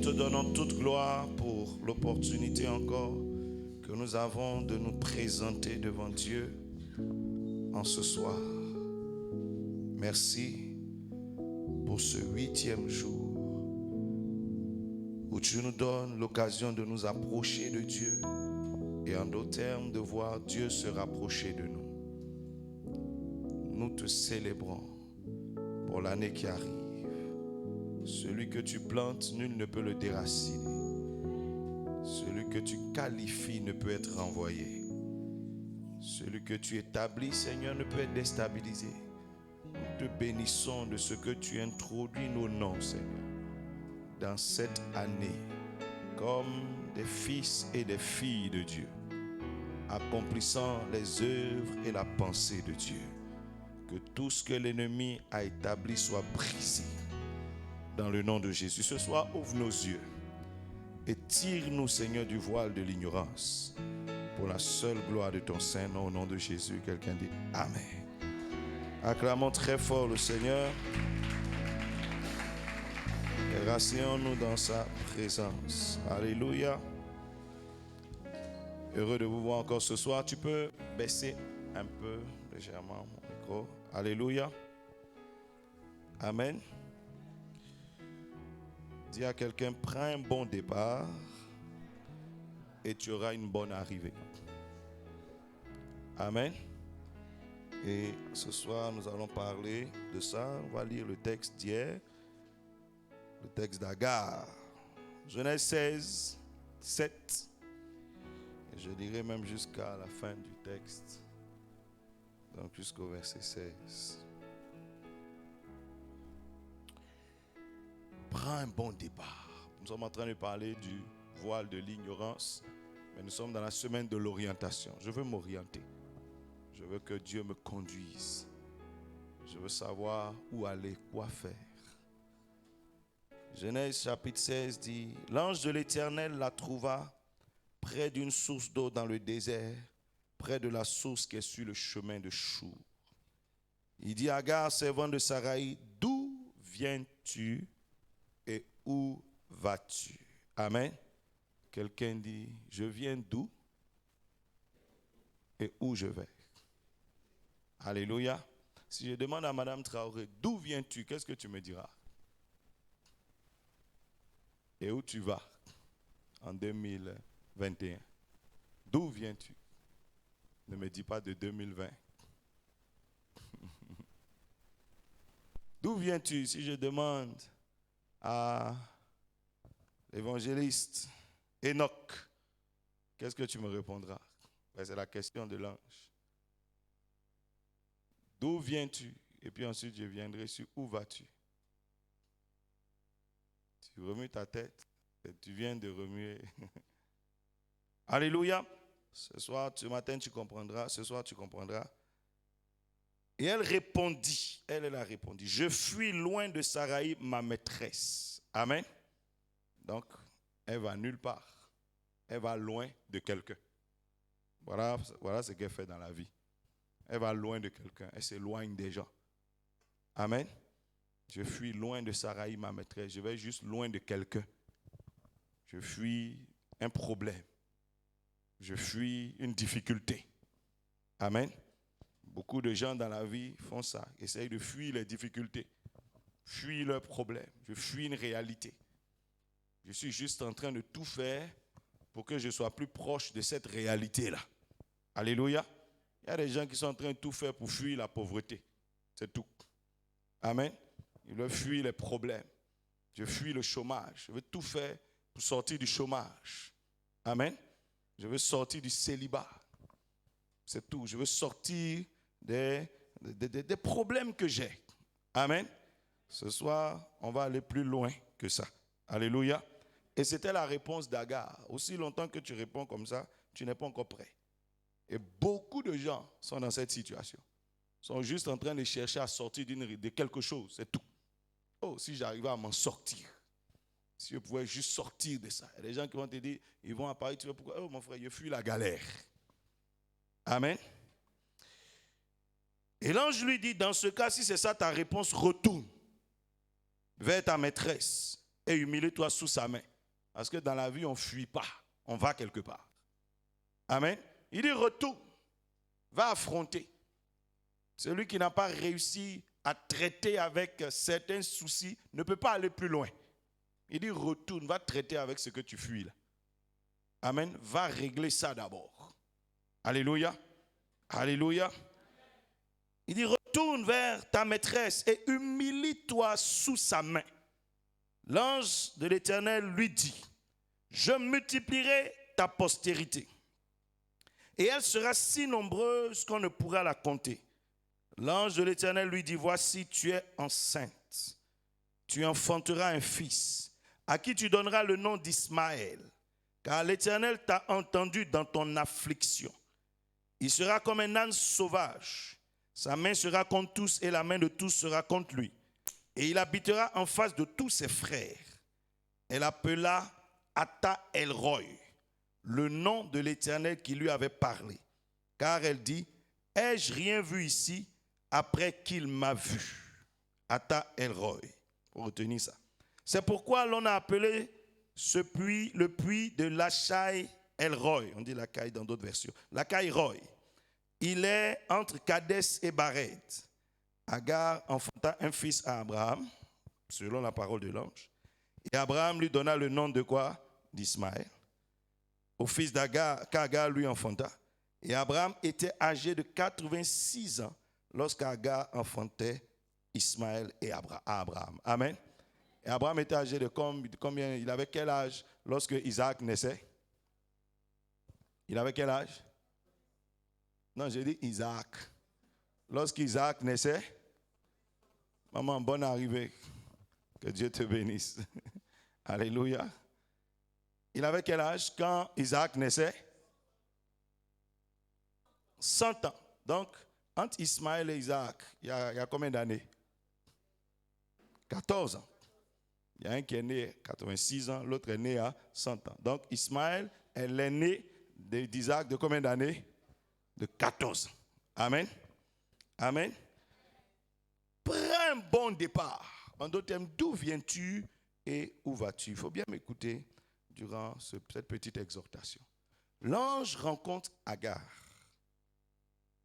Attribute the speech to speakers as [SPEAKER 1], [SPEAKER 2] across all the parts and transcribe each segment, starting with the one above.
[SPEAKER 1] te donnons toute gloire pour l'opportunité encore que nous avons de nous présenter devant Dieu en ce soir. Merci pour ce 8e jour où tu nous donnes l'occasion de nous approcher de Dieu et en d'autres termes de voir Dieu se rapprocher de nous. Nous te célébrons pour l'année qui arrive. Celui que tu plantes, nul ne peut le déraciner. Celui que tu qualifies ne peut être renvoyé. Celui que tu établis, Seigneur, ne peut être déstabilisé. Nous te bénissons de ce que tu introduis nos noms, Seigneur, dans cette année, comme des fils et des filles de Dieu, accomplissant les œuvres et la pensée de Dieu. Que tout ce que l'ennemi a établi soit brisé. Dans le nom de Jésus, ce soir, ouvre nos yeux et tire-nous, Seigneur, du voile de l'ignorance pour la seule gloire de ton Saint-Nom. Au nom de Jésus, quelqu'un dit Amen. Acclamons très fort le Seigneur et rasseyons-nous dans sa présence. Alléluia. Heureux de vous voir encore ce soir. Tu peux baisser un peu légèrement mon micro. Alléluia. Amen. Dis à quelqu'un, prends un bon départ et tu auras une bonne arrivée. Amen. Et ce soir, nous allons parler de ça. On va lire le texte d'hier, le texte d'Agar. Genèse 16, 7. Et je dirai même jusqu'à la fin du texte. Donc jusqu'au verset 16. Prends un bon départ. Nous sommes en train de parler du voile de l'ignorance, mais nous sommes dans la semaine de l'orientation. Je veux m'orienter. Je veux que Dieu me conduise. Je veux savoir où aller, quoi faire. Genèse chapitre 16 dit, l'ange de l'Éternel la trouva près d'une source d'eau dans le désert, près de la source qui est sur le chemin de Chour. Il dit à Agar, servante de Saraï, d'où viens-tu et où vas-tu? Amen. Quelqu'un dit, je viens d'où et où je vais? Alléluia. Si je demande à Madame Traoré, d'où viens-tu? Qu'est-ce que tu me diras? Et où tu vas en 2021? D'où viens-tu? Ne me dis pas de 2020. D'où viens-tu? Si je demande à l'évangéliste Enoch, qu'est-ce que tu me répondras? Ben, c'est la question de l'ange. D'où viens-tu? Et puis ensuite, je viendrai sur où vas-tu? Tu remues ta tête et tu viens de remuer. Alléluia. Ce matin, tu comprendras. Ce soir, tu comprendras. Et elle a répondu, je fuis loin de Saraï, ma maîtresse. Amen. Donc, elle va nulle part. Elle va loin de quelqu'un. Voilà ce qu'elle fait dans la vie. Elle va loin de quelqu'un. Elle s'éloigne des gens. Amen. Je fuis loin de Saraï, ma maîtresse. Je vais juste loin de quelqu'un. Je fuis un problème. Je fuis une difficulté. Amen. Beaucoup de gens dans la vie font ça. Essayent de fuir les difficultés. Fuir leurs problèmes. Je fuis une réalité. Je suis juste en train de tout faire pour que je sois plus proche de cette réalité-là. Alléluia. Il y a des gens qui sont en train de tout faire pour fuir la pauvreté. C'est tout. Amen. Ils veulent fuir les problèmes. Je fuis le chômage. Je veux tout faire pour sortir du chômage. Amen. Je veux sortir du célibat. C'est tout. Je veux sortir des problèmes que j'ai. Amen. Ce soir, on va aller plus loin que ça. Alléluia. Et c'était la réponse d'Agar. Aussi longtemps que tu réponds comme ça, tu n'es pas encore prêt. Et beaucoup de gens sont dans cette situation. Ils sont juste en train de chercher à sortir de quelque chose. C'est tout. Oh, si j'arrivais à m'en sortir. Si je pouvais juste sortir de ça. Il y a des gens qui vont te dire, ils vont apparaître, tu vois pourquoi? Oh mon frère, je fuis la galère. Amen. Et l'ange lui dit, dans ce cas, si c'est ça ta réponse, retourne vers ta maîtresse et humilie-toi sous sa main. Parce que dans la vie, on ne fuit pas. On va quelque part. Amen. Il dit retourne. Va affronter. Celui qui n'a pas réussi à traiter avec certains soucis ne peut pas aller plus loin. Il dit retourne, va traiter avec ce que tu fuis là. Amen. Va régler ça d'abord. Alléluia. Alléluia. Il dit retourne vers ta maîtresse et humilie-toi sous sa main. L'ange de l'Éternel lui dit, je multiplierai ta postérité et elle sera si nombreuse qu'on ne pourra la compter. L'ange de l'Éternel lui dit, voici, tu es enceinte. Tu enfanteras un fils, à qui tu donneras le nom d'Ismaël, car l'Éternel t'a entendu dans ton affliction. Il sera comme un âne sauvage. Sa main sera contre tous et la main de tous sera contre lui. Et il habitera en face de tous ses frères. Elle appela Ata El-Roy, le nom de l'Éternel qui lui avait parlé. Car elle dit, ai-je rien vu ici après qu'il m'a vu? Ata El-Roy. Il faut retenir ça. C'est pourquoi l'on a appelé ce puits le puits de Lachai El-Roy. On dit Lacaille dans d'autres versions. Lacaille Roy. Il est entre Kadès et Bared. Agar enfanta un fils à Abraham, selon la parole de l'ange. Et Abraham lui donna le nom de quoi? D'Ismaël. Au fils d'Agar, qu'Agar lui enfanta. Et Abraham était âgé de 86 ans lorsqu'Agar enfantait Ismaël et Abraham. Amen. Et Abraham était âgé de combien? Il avait quel âge lorsque Isaac naissait? Il avait quel âge? Non, j'ai dit Isaac. Lorsqu'Isaac naissait, maman, bonne arrivée. Que Dieu te bénisse. Alléluia. Il avait quel âge quand Isaac naissait? 100 ans. Donc, entre Ismaël et Isaac, il y a combien d'années? 14 ans. Il y a un qui est né à 86 ans, l'autre est né à 100 ans. Donc, Ismaël est l'aîné d'Isaac de combien d'années? De 14 ans. Amen. Amen. Prends un bon départ. En d'autres termes, d'où viens-tu et où vas-tu? Il faut bien m'écouter durant cette petite exhortation. L'ange rencontre Agar,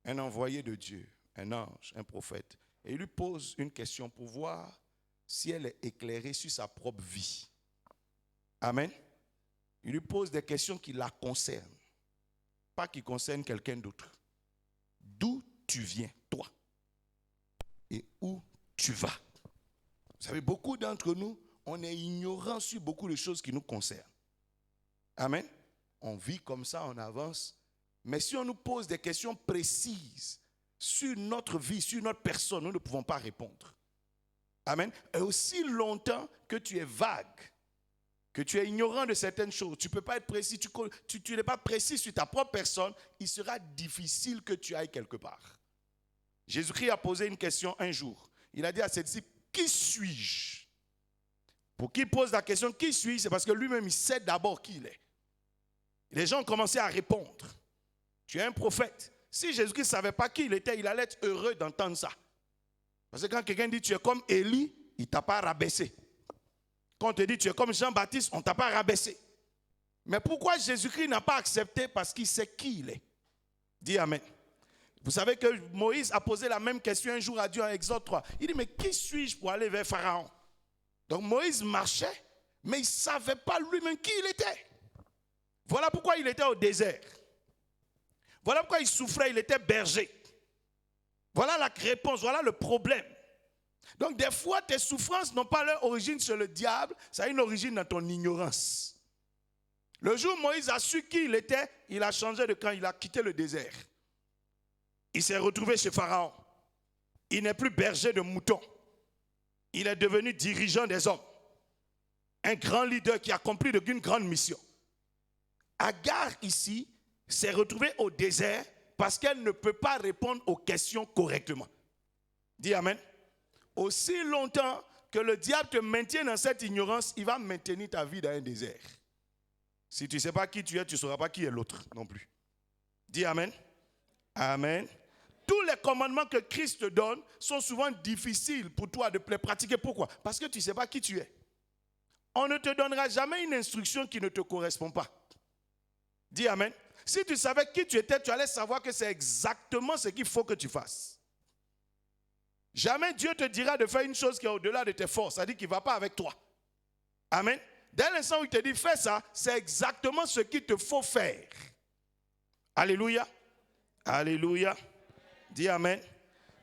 [SPEAKER 1] un envoyé de Dieu, un ange, un prophète, et il lui pose une question pour voir si elle est éclairée sur sa propre vie. Amen. Il lui pose des questions qui la concernent, pas qui concernent quelqu'un d'autre. D'où tu viens, toi, et où tu vas. Vous savez, beaucoup d'entre nous, on est ignorants sur beaucoup de choses qui nous concernent. Amen. On vit comme ça, on avance. Mais si on nous pose des questions précises sur notre vie, sur notre personne, nous ne pouvons pas répondre. Amen. Et aussi longtemps que tu es vague, que tu es ignorant de certaines choses, tu ne peux pas être précis, tu n'es pas précis sur ta propre personne, il sera difficile que tu ailles quelque part. Jésus-Christ a posé une question un jour. Il a dit à ses disciples, qui suis-je? Pour qu'il pose la question, qui suis-je? C'est parce que lui-même, il sait d'abord qui il est. Les gens ont commencé à répondre. Tu es un prophète. Si Jésus-Christ ne savait pas qui il était, il allait être heureux d'entendre ça. Parce que quand quelqu'un dit tu es comme Élie, il ne t'a pas rabaissé. Quand on te dit tu es comme Jean-Baptiste, on ne t'a pas rabaissé. Mais pourquoi Jésus-Christ n'a pas accepté? Parce qu'il sait qui il est. Dis Amen. Vous savez que Moïse a posé la même question un jour à Dieu en Exode 3. Il dit mais qui suis-je pour aller vers Pharaon? Donc Moïse marchait, mais il ne savait pas lui-même qui il était. Voilà pourquoi il était au désert. Voilà pourquoi il souffrait, il était berger. Voilà la réponse, voilà le problème. Donc des fois, tes souffrances n'ont pas leur origine sur le diable, ça a une origine dans ton ignorance. Le jour où Moïse a su qui il était, il a changé de camp, il a quitté le désert. Il s'est retrouvé chez Pharaon. Il n'est plus berger de moutons. Il est devenu dirigeant des hommes. Un grand leader qui a accompli une grande mission. Agar ici s'est retrouvée au désert parce qu'elle ne peut pas répondre aux questions correctement. Dis Amen. Aussi longtemps que le diable te maintient dans cette ignorance, il va maintenir ta vie dans un désert. Si tu ne sais pas qui tu es, tu ne sauras pas qui est l'autre non plus. Dis Amen. Amen. Tous les commandements que Christ te donne sont souvent difficiles pour toi de les pratiquer. Pourquoi? Parce que tu ne sais pas qui tu es. on ne te donnera jamais une instruction qui ne te correspond pas. Dis Amen. Si tu savais qui tu étais, tu allais savoir que c'est exactement ce qu'il faut que tu fasses. Jamais Dieu te dira de faire une chose qui est au-delà de tes forces, c'est-à-dire qu'il ne va pas avec toi. Amen. Dès l'instant où il te dit fais ça, c'est exactement ce qu'il te faut faire. Alléluia. Alléluia. Dis Amen.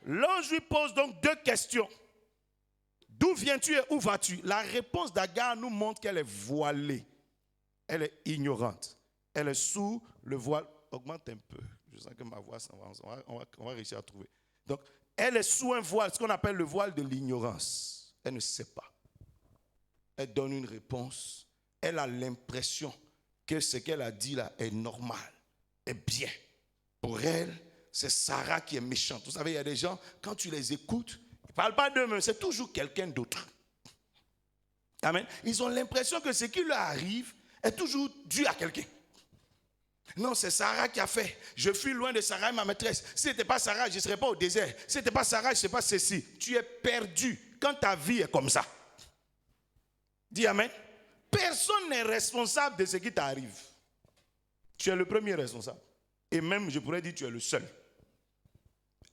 [SPEAKER 1] L'ange lui pose donc 2 questions. D'où viens-tu et où vas-tu? La réponse d'Agar nous montre qu'elle est voilée. Elle est ignorante. Elle est sous le voile. Augmente un peu. Je sens que ma voix s'en va. On va réussir à trouver. Donc, elle est sous un voile, ce qu'on appelle le voile de l'ignorance. Elle ne sait pas. Elle donne une réponse. Elle a l'impression que ce qu'elle a dit là est normal, est bien. Pour elle, c'est Sarah qui est méchante. Vous savez, il y a des gens, quand tu les écoutes, ils ne parlent pas d'eux-mêmes, c'est toujours quelqu'un d'autre. Amen. Ils ont l'impression que ce qui leur arrive est toujours dû à quelqu'un. Non, c'est Sarah qui a fait. Je fuis loin de Sarah, ma maîtresse. Si ce n'était pas Sarah, je ne serais pas au désert. Si ce n'était pas Sarah, je ne serais pas ceci. Tu es perdu quand ta vie est comme ça. Dis Amen. Personne n'est responsable de ce qui t'arrive. Tu es le premier responsable. Et même, je pourrais dire, tu es le seul.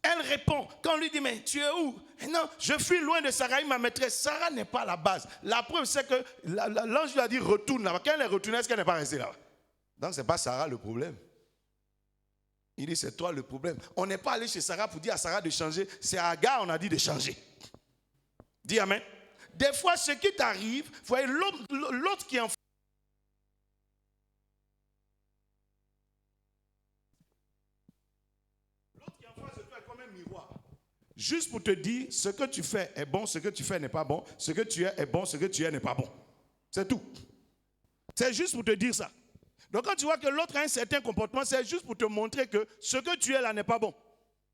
[SPEAKER 1] Elle répond, quand on lui dit, mais tu es où? Non, je fuis loin de Sarah, ma maîtresse. Sarah n'est pas la base. La preuve, c'est que l'ange lui a dit, retourne là-bas. Quand elle est retournée, est-ce qu'elle n'est pas restée là-bas? Donc, ce n'est pas Sarah le problème. Il dit, c'est toi le problème. On n'est pas allé chez Sarah pour dire à Sarah de changer. C'est à Agar, on a dit de changer. Dis Amen. Des fois, ce qui t'arrive, vous voyez, l'autre qui est en face. L'autre qui est en face de toi est comme un miroir. Juste pour te dire, ce que tu fais est bon, ce que tu fais n'est pas bon. Ce que tu es est bon, ce que tu es n'est pas bon. C'est tout. C'est juste pour te dire ça. Donc quand tu vois que l'autre a un certain comportement, c'est juste pour te montrer que ce que tu es là n'est pas bon.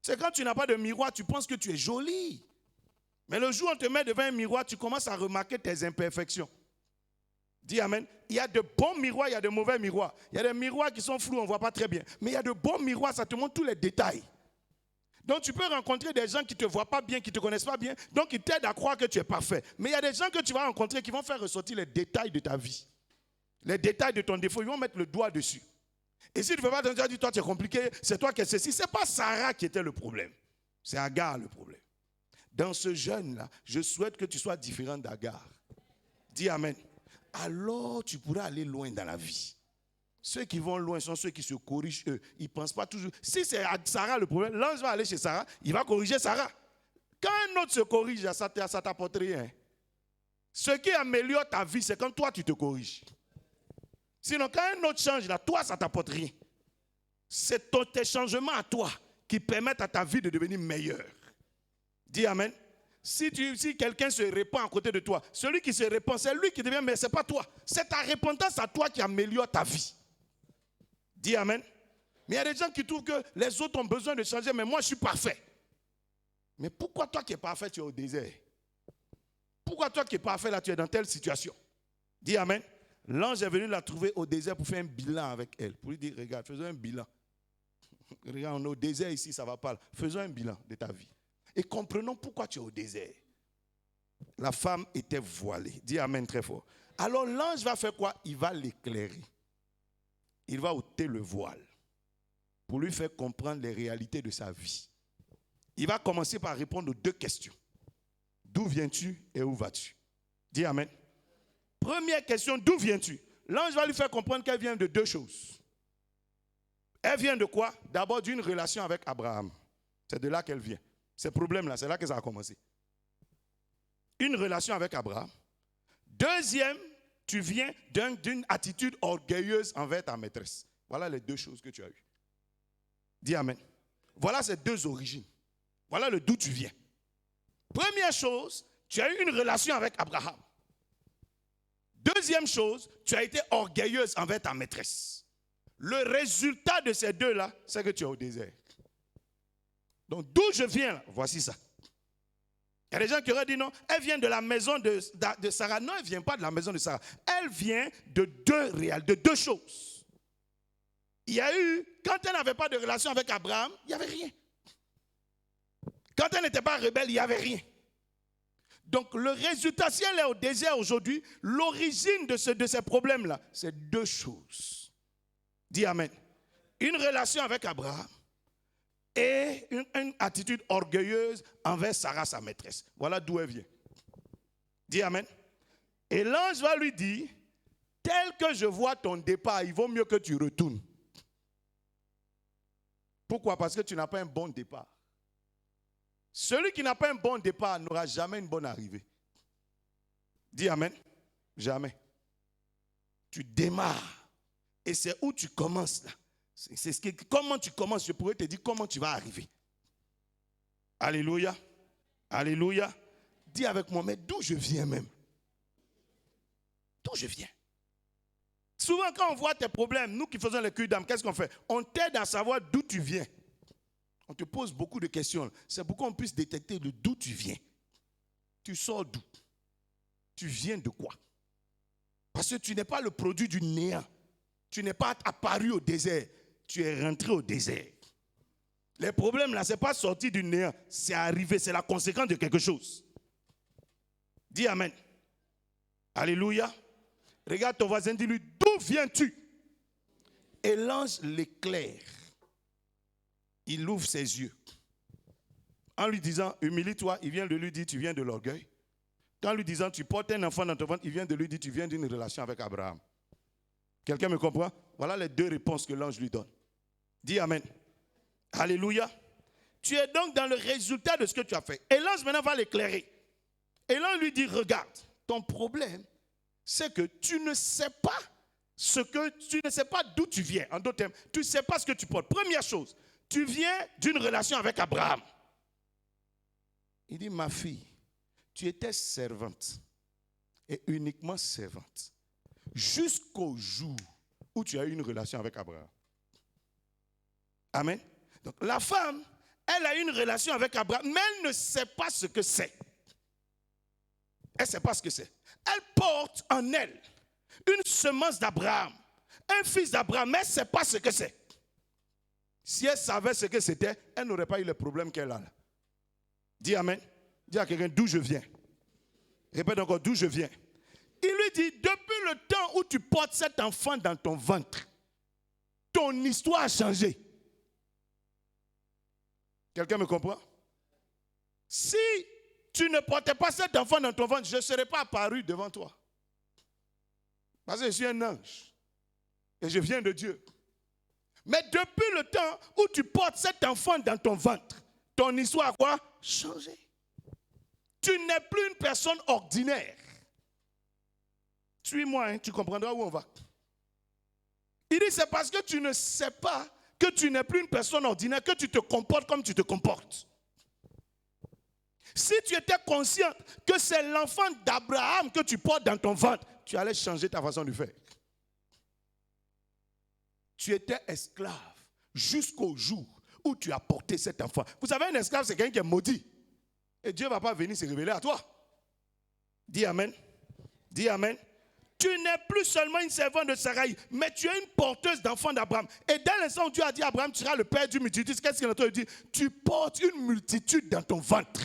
[SPEAKER 1] C'est quand tu n'as pas de miroir, tu penses que tu es joli. Mais le jour où on te met devant un miroir, tu commences à remarquer tes imperfections. Dis Amen. Il y a de bons miroirs, il y a de mauvais miroirs. Il y a des miroirs qui sont flous, on ne voit pas très bien. Mais il y a de bons miroirs, ça te montre tous les détails. Donc tu peux rencontrer des gens qui ne te voient pas bien, qui ne te connaissent pas bien, donc ils t'aident à croire que tu es parfait. Mais il y a des gens que tu vas rencontrer qui vont faire ressortir les détails de ta vie. Les détails de ton défaut, ils vont mettre le doigt dessus. Et si tu ne fais pas attention, tu dis, toi tu es compliqué, c'est toi qui es ceci. Ce n'est pas Sarah qui était le problème. C'est Agar le problème. Dans ce jeûne-là, je souhaite que tu sois différent d'Agar. Dis Amen. Alors tu pourras aller loin dans la vie. Ceux qui vont loin sont ceux qui se corrigent eux. Ils ne pensent pas toujours. Si c'est Sarah le problème, l'ange va aller chez Sarah, il va corriger Sarah. Quand un autre se corrige, ça ne t'apporte rien. Ce qui améliore ta vie, c'est quand toi tu te corriges. Sinon, quand un autre change, là, toi, ça ne t'apporte rien. C'est tes changements à toi qui permettent à ta vie de devenir meilleure. Dis Amen. Si quelqu'un se répand à côté de toi, celui qui se répand, c'est lui qui devient meilleur, ce n'est pas toi. C'est ta repentance à toi qui améliore ta vie. Dis Amen. Mais il y a des gens qui trouvent que les autres ont besoin de changer, mais moi, je suis parfait. Mais pourquoi toi qui es parfait, tu es au désert? Pourquoi toi qui es parfait, là, tu es dans telle situation? Dis Amen. L'ange est venu la trouver au désert pour faire un bilan avec elle. Pour lui dire, regarde, faisons un bilan. Regarde, on est au désert ici, ça ne va pas. Faisons un bilan de ta vie. Et comprenons pourquoi tu es au désert. La femme était voilée. Dis Amen très fort. Alors l'ange va faire quoi? Il va l'éclairer. Il va ôter le voile pour lui faire comprendre les réalités de sa vie. Il va commencer par répondre aux 2 questions. D'où viens-tu et où vas-tu? Dis Amen. Première question, d'où viens-tu? L'ange va lui faire comprendre qu'elle vient de 2 choses. Elle vient de quoi? D'abord d'une relation avec Abraham. C'est de là qu'elle vient. Ces problèmes-là, c'est là que ça a commencé. Une relation avec Abraham. Deuxième, tu viens d'une attitude orgueilleuse envers ta maîtresse. Voilà les 2 choses que tu as eues. Dis Amen. Voilà ces 2 origines. Voilà le d'où tu viens. Première chose, tu as eu une relation avec Abraham. Deuxième chose, tu as été orgueilleuse envers ta maîtresse. Le résultat de ces 2-là, c'est que tu es au désert. Donc d'où je viens, là, voici ça. Il y a des gens qui auraient dit non, elle vient de la maison de Sarah. Non, elle ne vient pas de la maison de Sarah. Elle vient de 2 choses. Il y a eu, quand elle n'avait pas de relation avec Abraham, il n'y avait rien. Quand elle n'était pas rebelle, il n'y avait rien. Donc le résultat, si elle est au désert aujourd'hui, l'origine de ces problèmes-là, c'est deux choses. Dis Amen. Une relation avec Abraham et une attitude orgueilleuse envers Sarah, sa maîtresse. Voilà d'où elle vient. Dis Amen. Et l'ange va lui dire, tel que je vois ton départ, il vaut mieux que tu retournes. Pourquoi? Parce que tu n'as pas un bon départ. Celui qui n'a pas un bon départ n'aura jamais une bonne arrivée. Dis Amen. Jamais. Tu démarres. Et c'est où tu commences là. Comment tu commences, je pourrais te dire comment tu vas arriver. Alléluia. Alléluia. Dis avec moi, mais d'où je viens même? D'où je viens? Souvent quand on voit tes problèmes, nous qui faisons les cures d'âme, qu'est-ce qu'on fait? On t'aide à savoir d'où tu viens. On te pose beaucoup de questions. C'est pour qu'on puisse détecter d'où tu viens. Tu sors d'où? Tu viens de quoi? Parce que tu n'es pas le produit du néant. Tu n'es pas apparu au désert. Tu es rentré au désert. Les problèmes là, ce n'est pas sorti du néant. C'est arrivé, c'est la conséquence de quelque chose. Dis Amen. Alléluia. Regarde ton voisin, dis-lui, d'où viens-tu? Et l'ange l'éclaire. Il ouvre ses yeux. En lui disant, humilie-toi, il vient de lui dire, tu viens de l'orgueil. En lui disant, tu portes un enfant dans ton ventre, il vient de lui dire, tu viens d'une relation avec Abraham. Quelqu'un me comprend? Voilà les deux réponses que l'ange lui donne. Dis Amen. Alléluia. Tu es donc dans le résultat de ce que tu as fait. Et l'ange maintenant va l'éclairer. Et l'ange lui dit, regarde, ton problème, c'est que tu ne sais pas d'où tu viens. En d'autres termes, tu ne sais pas ce que tu portes. Première chose, tu viens d'une relation avec Abraham. Il dit, ma fille, tu étais servante et uniquement servante jusqu'au jour où tu as eu une relation avec Abraham. Amen. Donc la femme, elle a une relation avec Abraham, mais elle ne sait pas ce que c'est. Elle ne sait pas ce que c'est. Elle porte en elle une semence d'Abraham, un fils d'Abraham, mais elle ne sait pas ce que c'est. Si elle savait ce que c'était, elle n'aurait pas eu le problème qu'elle a là. Dis Amen. Dis à quelqu'un, d'où je viens. Répète encore, d'où je viens. Il lui dit, depuis le temps où tu portes cet enfant dans ton ventre, ton histoire a changé. Quelqu'un me comprend? Si tu ne portais pas cet enfant dans ton ventre, je ne serais pas apparu devant toi. Parce que je suis un ange. Et je viens de Dieu. Mais depuis le temps où tu portes cet enfant dans ton ventre, ton histoire a quoi? Changé. Tu n'es plus une personne ordinaire. Suis-moi, hein, tu comprendras où on va. Il dit, c'est parce que tu ne sais pas que tu n'es plus une personne ordinaire, que tu te comportes comme tu te comportes. Si tu étais conscient que c'est l'enfant d'Abraham que tu portes dans ton ventre, tu allais changer ta façon de faire. Tu étais esclave jusqu'au jour où tu as porté cet enfant. Vous savez, un esclave, c'est quelqu'un qui est maudit. Et Dieu ne va pas venir se révéler à toi. Dis Amen. Dis Amen. Tu n'es plus seulement une servante de Sarai, mais tu es une porteuse d'enfants d'Abraham. Et dès l'instant où Dieu a dit à Abraham, tu seras le père d'une multitude, qu'est-ce qu'il a dit? Tu portes une multitude dans ton ventre.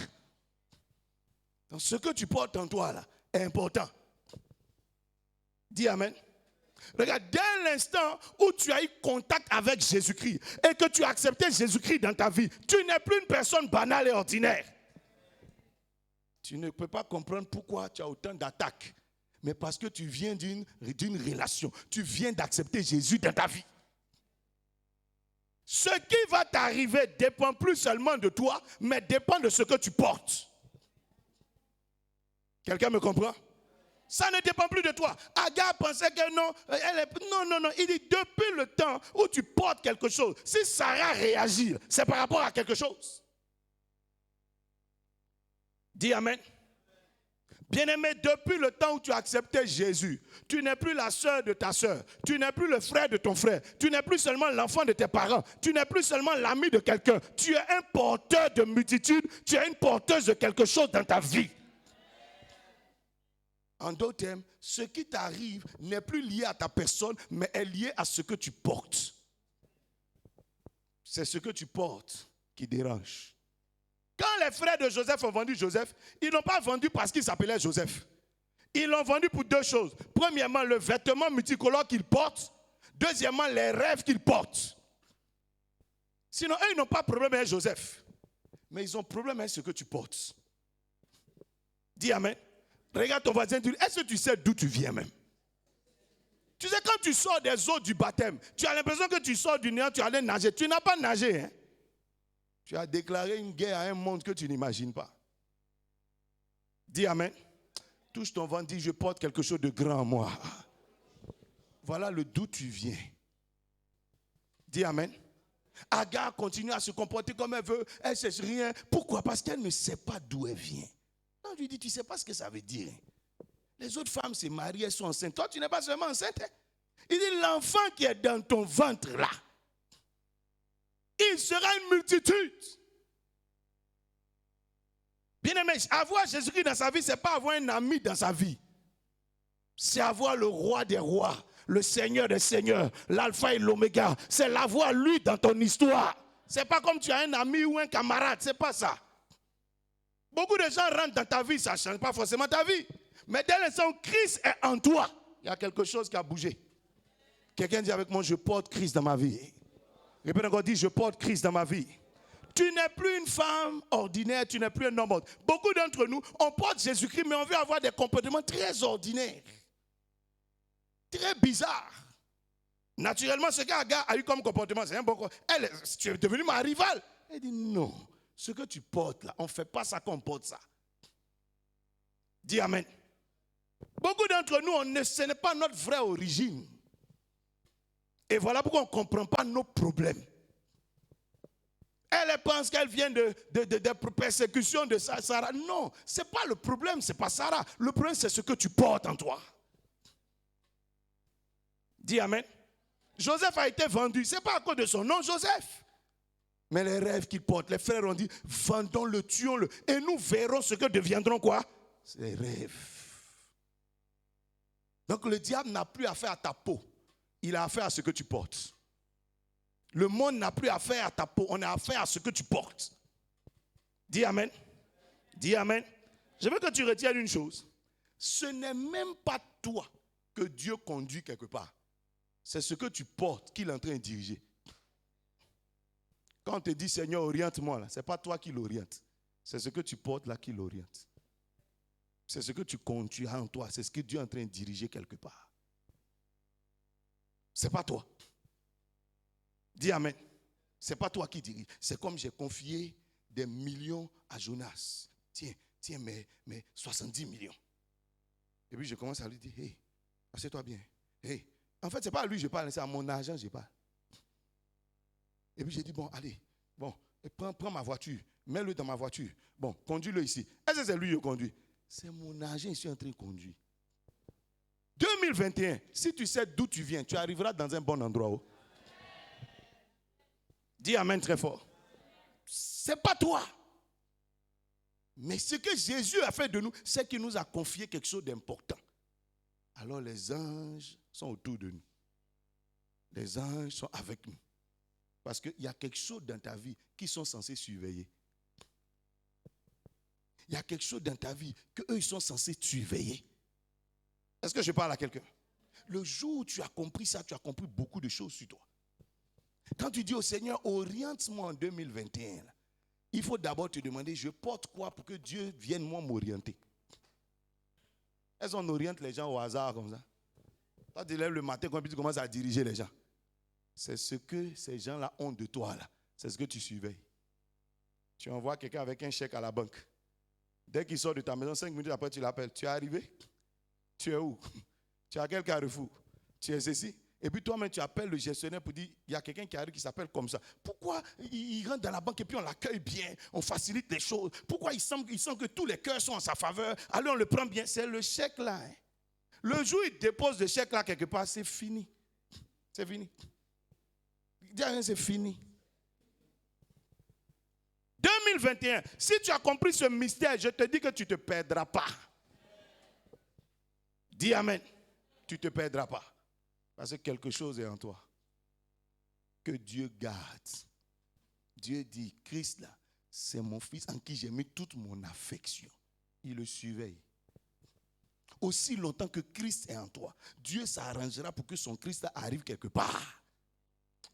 [SPEAKER 1] Donc ce que tu portes en toi là est important. Dis Amen. Regarde, dès l'instant où tu as eu contact avec Jésus-Christ et que tu as accepté Jésus-Christ dans ta vie, tu n'es plus une personne banale et ordinaire. Tu ne peux pas comprendre pourquoi tu as autant d'attaques. Mais parce que tu viens d'une relation. Tu viens d'accepter Jésus dans ta vie. Ce qui va t'arriver ne dépend plus seulement de toi, mais dépend de ce que tu portes. Quelqu'un me comprend? Ça ne dépend plus de toi. Agar pensait que non, non. Il dit, depuis le temps où tu portes quelque chose, si Sarah réagit, c'est par rapport à quelque chose. Dis Amen. Bien-aimé, depuis le temps où tu as accepté Jésus, tu n'es plus la sœur de ta sœur, tu n'es plus le frère de ton frère, tu n'es plus seulement l'enfant de tes parents, tu n'es plus seulement l'ami de quelqu'un, tu es un porteur de multitude, tu es une porteuse de quelque chose dans ta vie. En d'autres termes, ce qui t'arrive n'est plus lié à ta personne, mais est lié à ce que tu portes. C'est ce que tu portes qui dérange. Quand les frères de Joseph ont vendu Joseph, ils n'ont pas vendu parce qu'il s'appelait Joseph. Ils l'ont vendu pour deux choses. Premièrement, le vêtement multicolore qu'il porte. Deuxièmement, les rêves qu'il porte. Sinon, eux, ils n'ont pas de problème avec Joseph. Mais ils ont problème avec ce que tu portes. Dis amen. Regarde ton voisin, dis, est-ce que tu sais d'où tu viens même? Tu sais, quand tu sors des eaux du baptême, tu as l'impression que tu sors du néant, tu allais nager. Tu n'as pas nagé. Hein? Tu as déclaré une guerre à un monde que tu n'imagines pas. Dis amen. Touche ton ventre, dis, je porte quelque chose de grand en moi. Voilà le d'où tu viens. Dis amen. Agar continue à se comporter comme elle veut. Elle ne sait rien. Pourquoi? Parce qu'elle ne sait pas d'où elle vient. Non, je lui dis, tu ne sais pas ce que ça veut dire. Les autres femmes se marient, elles sont enceintes. Toi, tu n'es pas seulement enceinte. Hein? Il dit, l'enfant qui est dans ton ventre là, il sera une multitude. Bien aimé, avoir Jésus-Christ dans sa vie, ce n'est pas avoir un ami dans sa vie. C'est avoir le roi des rois, le Seigneur des seigneurs, l'alpha et l'oméga. C'est l'avoir lui dans ton histoire. Ce n'est pas comme tu as un ami ou un camarade, ce n'est pas ça. Beaucoup de gens rentrent dans ta vie, ça ne change pas forcément ta vie. Mais dès l'instant où Christ est en toi, il y a quelque chose qui a bougé. Quelqu'un dit avec moi, je porte Christ dans ma vie. Répète encore, dis, je porte Christ dans ma vie. Tu n'es plus une femme ordinaire, tu n'es plus un homme ordinaire. Beaucoup d'entre nous, on porte Jésus-Christ, mais on veut avoir des comportements très ordinaires. Très bizarres. Naturellement, ce qu'Agar a eu comme comportement, c'est un bon comportement. Tu es devenue ma rivale. Elle dit non, ce que tu portes là, on ne fait pas ça qu'on porte ça. Dis amen. Beaucoup d'entre nous, ce n'est pas notre vraie origine. Et voilà pourquoi on ne comprend pas nos problèmes. Elle pense qu'elle vient de persécutions de Sarah. Non, ce n'est pas le problème, ce n'est pas Sarah. Le problème, c'est ce que tu portes en toi. Dis amen. Joseph a été vendu. Ce n'est pas à cause de son nom, Joseph. Mais les rêves qu'il porte, les frères ont dit, vendons-le, tuons-le. Et nous verrons ce que deviendront quoi? Ces rêves. Donc le diable n'a plus affaire à ta peau. Il a affaire à ce que tu portes. Le monde n'a plus affaire à ta peau. On a affaire à ce que tu portes. Dis amen. Dis amen. Je veux que tu retiennes une chose. Ce n'est même pas toi que Dieu conduit quelque part. C'est ce que tu portes qu'il est en train de diriger. Quand on te dit Seigneur, oriente-moi, là, ce n'est pas toi qui l'oriente. C'est ce que tu portes là qui l'oriente. C'est ce que tu conduis en toi. C'est ce que Dieu est en train de diriger quelque part. Ce n'est pas toi. Dis amen. Ce n'est pas toi qui dirige. C'est comme j'ai confié des millions à Jonas. Tiens, mais 70 millions. Et puis je commence à lui dire, hey, assieds-toi bien. Hey. En fait, ce n'est pas à lui que je parle, c'est à mon agent que je parle. Et puis j'ai dit, bon, allez, bon, prends ma voiture, mets-le dans ma voiture. Bon, conduis-le ici. Est-ce que c'est lui qui conduit? C'est mon agent ici en train de conduire. 2021, si tu sais d'où tu viens, tu arriveras dans un bon endroit. Oh. Dis amen très fort. C'est pas toi. Mais ce que Jésus a fait de nous, c'est qu'il nous a confié quelque chose d'important. Alors les anges sont autour de nous. Les anges sont avec nous. Parce qu'il y a quelque chose dans ta vie qu'ils sont censés surveiller. Il y a quelque chose dans ta vie qu'eux ils sont censés surveiller. Est-ce que je parle à quelqu'un? Le jour où tu as compris ça, tu as compris beaucoup de choses sur toi. Quand tu dis au Seigneur, oriente-moi en 2021, il faut d'abord te demander, je porte quoi pour que Dieu vienne moi m'orienter? Est-ce qu'on oriente les gens au hasard comme ça? Quand tu lèves le matin, quand tu commences à diriger les gens, c'est ce que ces gens-là ont de toi là. C'est ce que tu surveilles. Tu envoies quelqu'un avec un chèque à la banque. Dès qu'il sort de ta maison, 5 minutes après, tu l'appelles. Tu es arrivé? Tu es où? Tu es à quel carrefour? Tu es ici? Et puis toi-même, tu appelles le gestionnaire pour dire, il y a quelqu'un qui arrive qui s'appelle comme ça. Pourquoi il rentre dans la banque et puis on l'accueille bien, on facilite les choses? Pourquoi il semble que tous les cœurs sont en sa faveur? Alors on le prend bien. C'est le chèque là. Hein. Le jour où il dépose le chèque là quelque part, c'est fini. C'est fini. Dis rien, c'est fini. 2021, si tu as compris ce mystère, je te dis que tu ne te perdras pas. Dis amen. Tu ne te perdras pas. Parce que quelque chose est en toi. Que Dieu garde. Dieu dit, Christ là, c'est mon fils en qui j'ai mis toute mon affection. Il le surveille. Aussi longtemps que Christ est en toi, Dieu s'arrangera pour que son Christ arrive quelque part.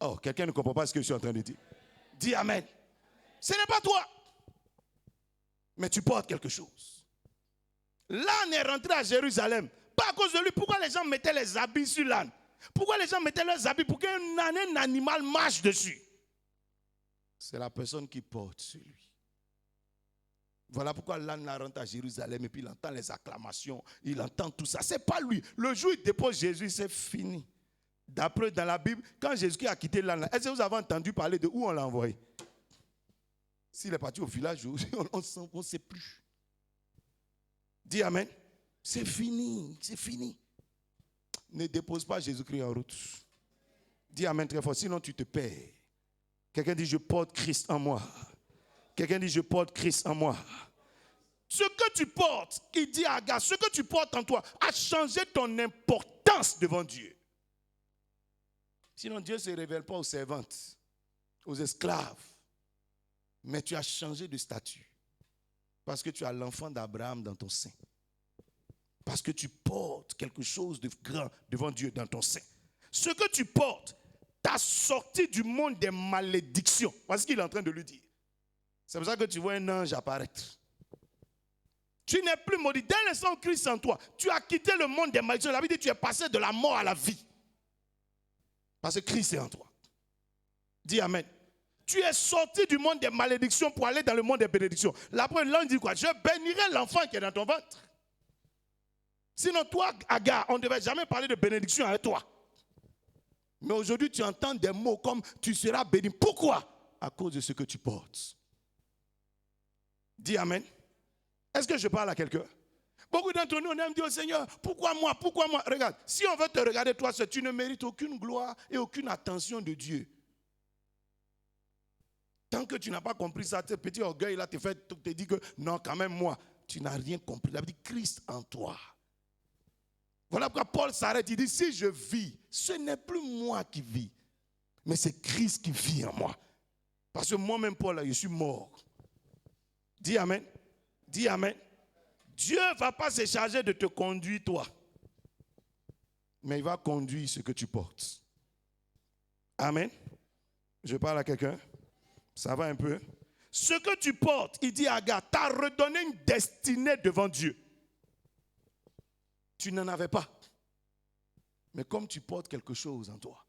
[SPEAKER 1] Oh, quelqu'un ne comprend pas ce que je suis en train de dire. Dis Amen. Ce n'est pas toi, mais tu portes quelque chose. L'âne est rentré à Jérusalem, pas à cause de lui. Pourquoi les gens mettaient les habits sur l'âne? Pourquoi les gens mettaient leurs habits pour qu'un animal marche dessus? C'est la personne qui porte sur lui. Voilà pourquoi l'âne rentre à Jérusalem et puis il entend les acclamations, il entend tout ça. Ce n'est pas lui. Le jour où il dépose Jésus, c'est fini. D'après dans la Bible, quand Jésus a quitté l'âne, est-ce que vous avez entendu parler de où on l'a envoyé? S'il est parti au village, on ne sait plus. Dis Amen. C'est fini, c'est fini. Ne dépose pas Jésus-Christ en route. Dis Amen très fort, sinon tu te perds. Quelqu'un dit, je porte Christ en moi. Quelqu'un dit, je porte Christ en moi. Ce que tu portes, il dit à Agar, ce que tu portes en toi a changé ton importance devant Dieu. Sinon, Dieu ne se révèle pas aux servantes, aux esclaves. Mais tu as changé de statut. Parce que tu as l'enfant d'Abraham dans ton sein. Parce que tu portes quelque chose de grand devant Dieu dans ton sein. Ce que tu portes t'a sorti du monde des malédictions. Voilà ce qu'il est en train de lui dire. C'est pour ça que tu vois un ange apparaître. Tu n'es plus maudit. Dès l'instant où Christ est en toi, tu as quitté le monde des malédictions. La Bible dit que tu es passé de la mort à la vie. Parce que Christ est en toi. Dis Amen. Tu es sorti du monde des malédictions pour aller dans le monde des bénédictions. La première langue dit quoi? Je bénirai l'enfant qui est dans ton ventre. Sinon, toi, Agar, on ne devait jamais parler de bénédiction avec toi. Mais aujourd'hui, tu entends des mots comme tu seras béni. Pourquoi? À cause de ce que tu portes. Dis Amen. Est-ce que je parle à quelqu'un? Beaucoup d'entre nous, on aime dire au Seigneur, pourquoi moi? Pourquoi moi? Regarde, si on veut te regarder toi seul, tu ne mérites aucune gloire et aucune attention de Dieu. Tant que tu n'as pas compris ça, tes petits orgueils là te dit que non, quand même moi, tu n'as rien compris. Il a dit Christ en toi. Voilà pourquoi Paul s'arrête, il dit si je vis, ce n'est plus moi qui vis, mais c'est Christ qui vit en moi. Parce que moi-même, Paul, là, je suis mort. Dis Amen. Dis Amen. Dieu ne va pas se charger de te conduire toi, mais il va conduire ce que tu portes. Amen. Je parle à quelqu'un. Ça va un peu. Ce que tu portes, il dit à Agar, t'as redonné une destinée devant Dieu. Tu n'en avais pas. Mais comme tu portes quelque chose en toi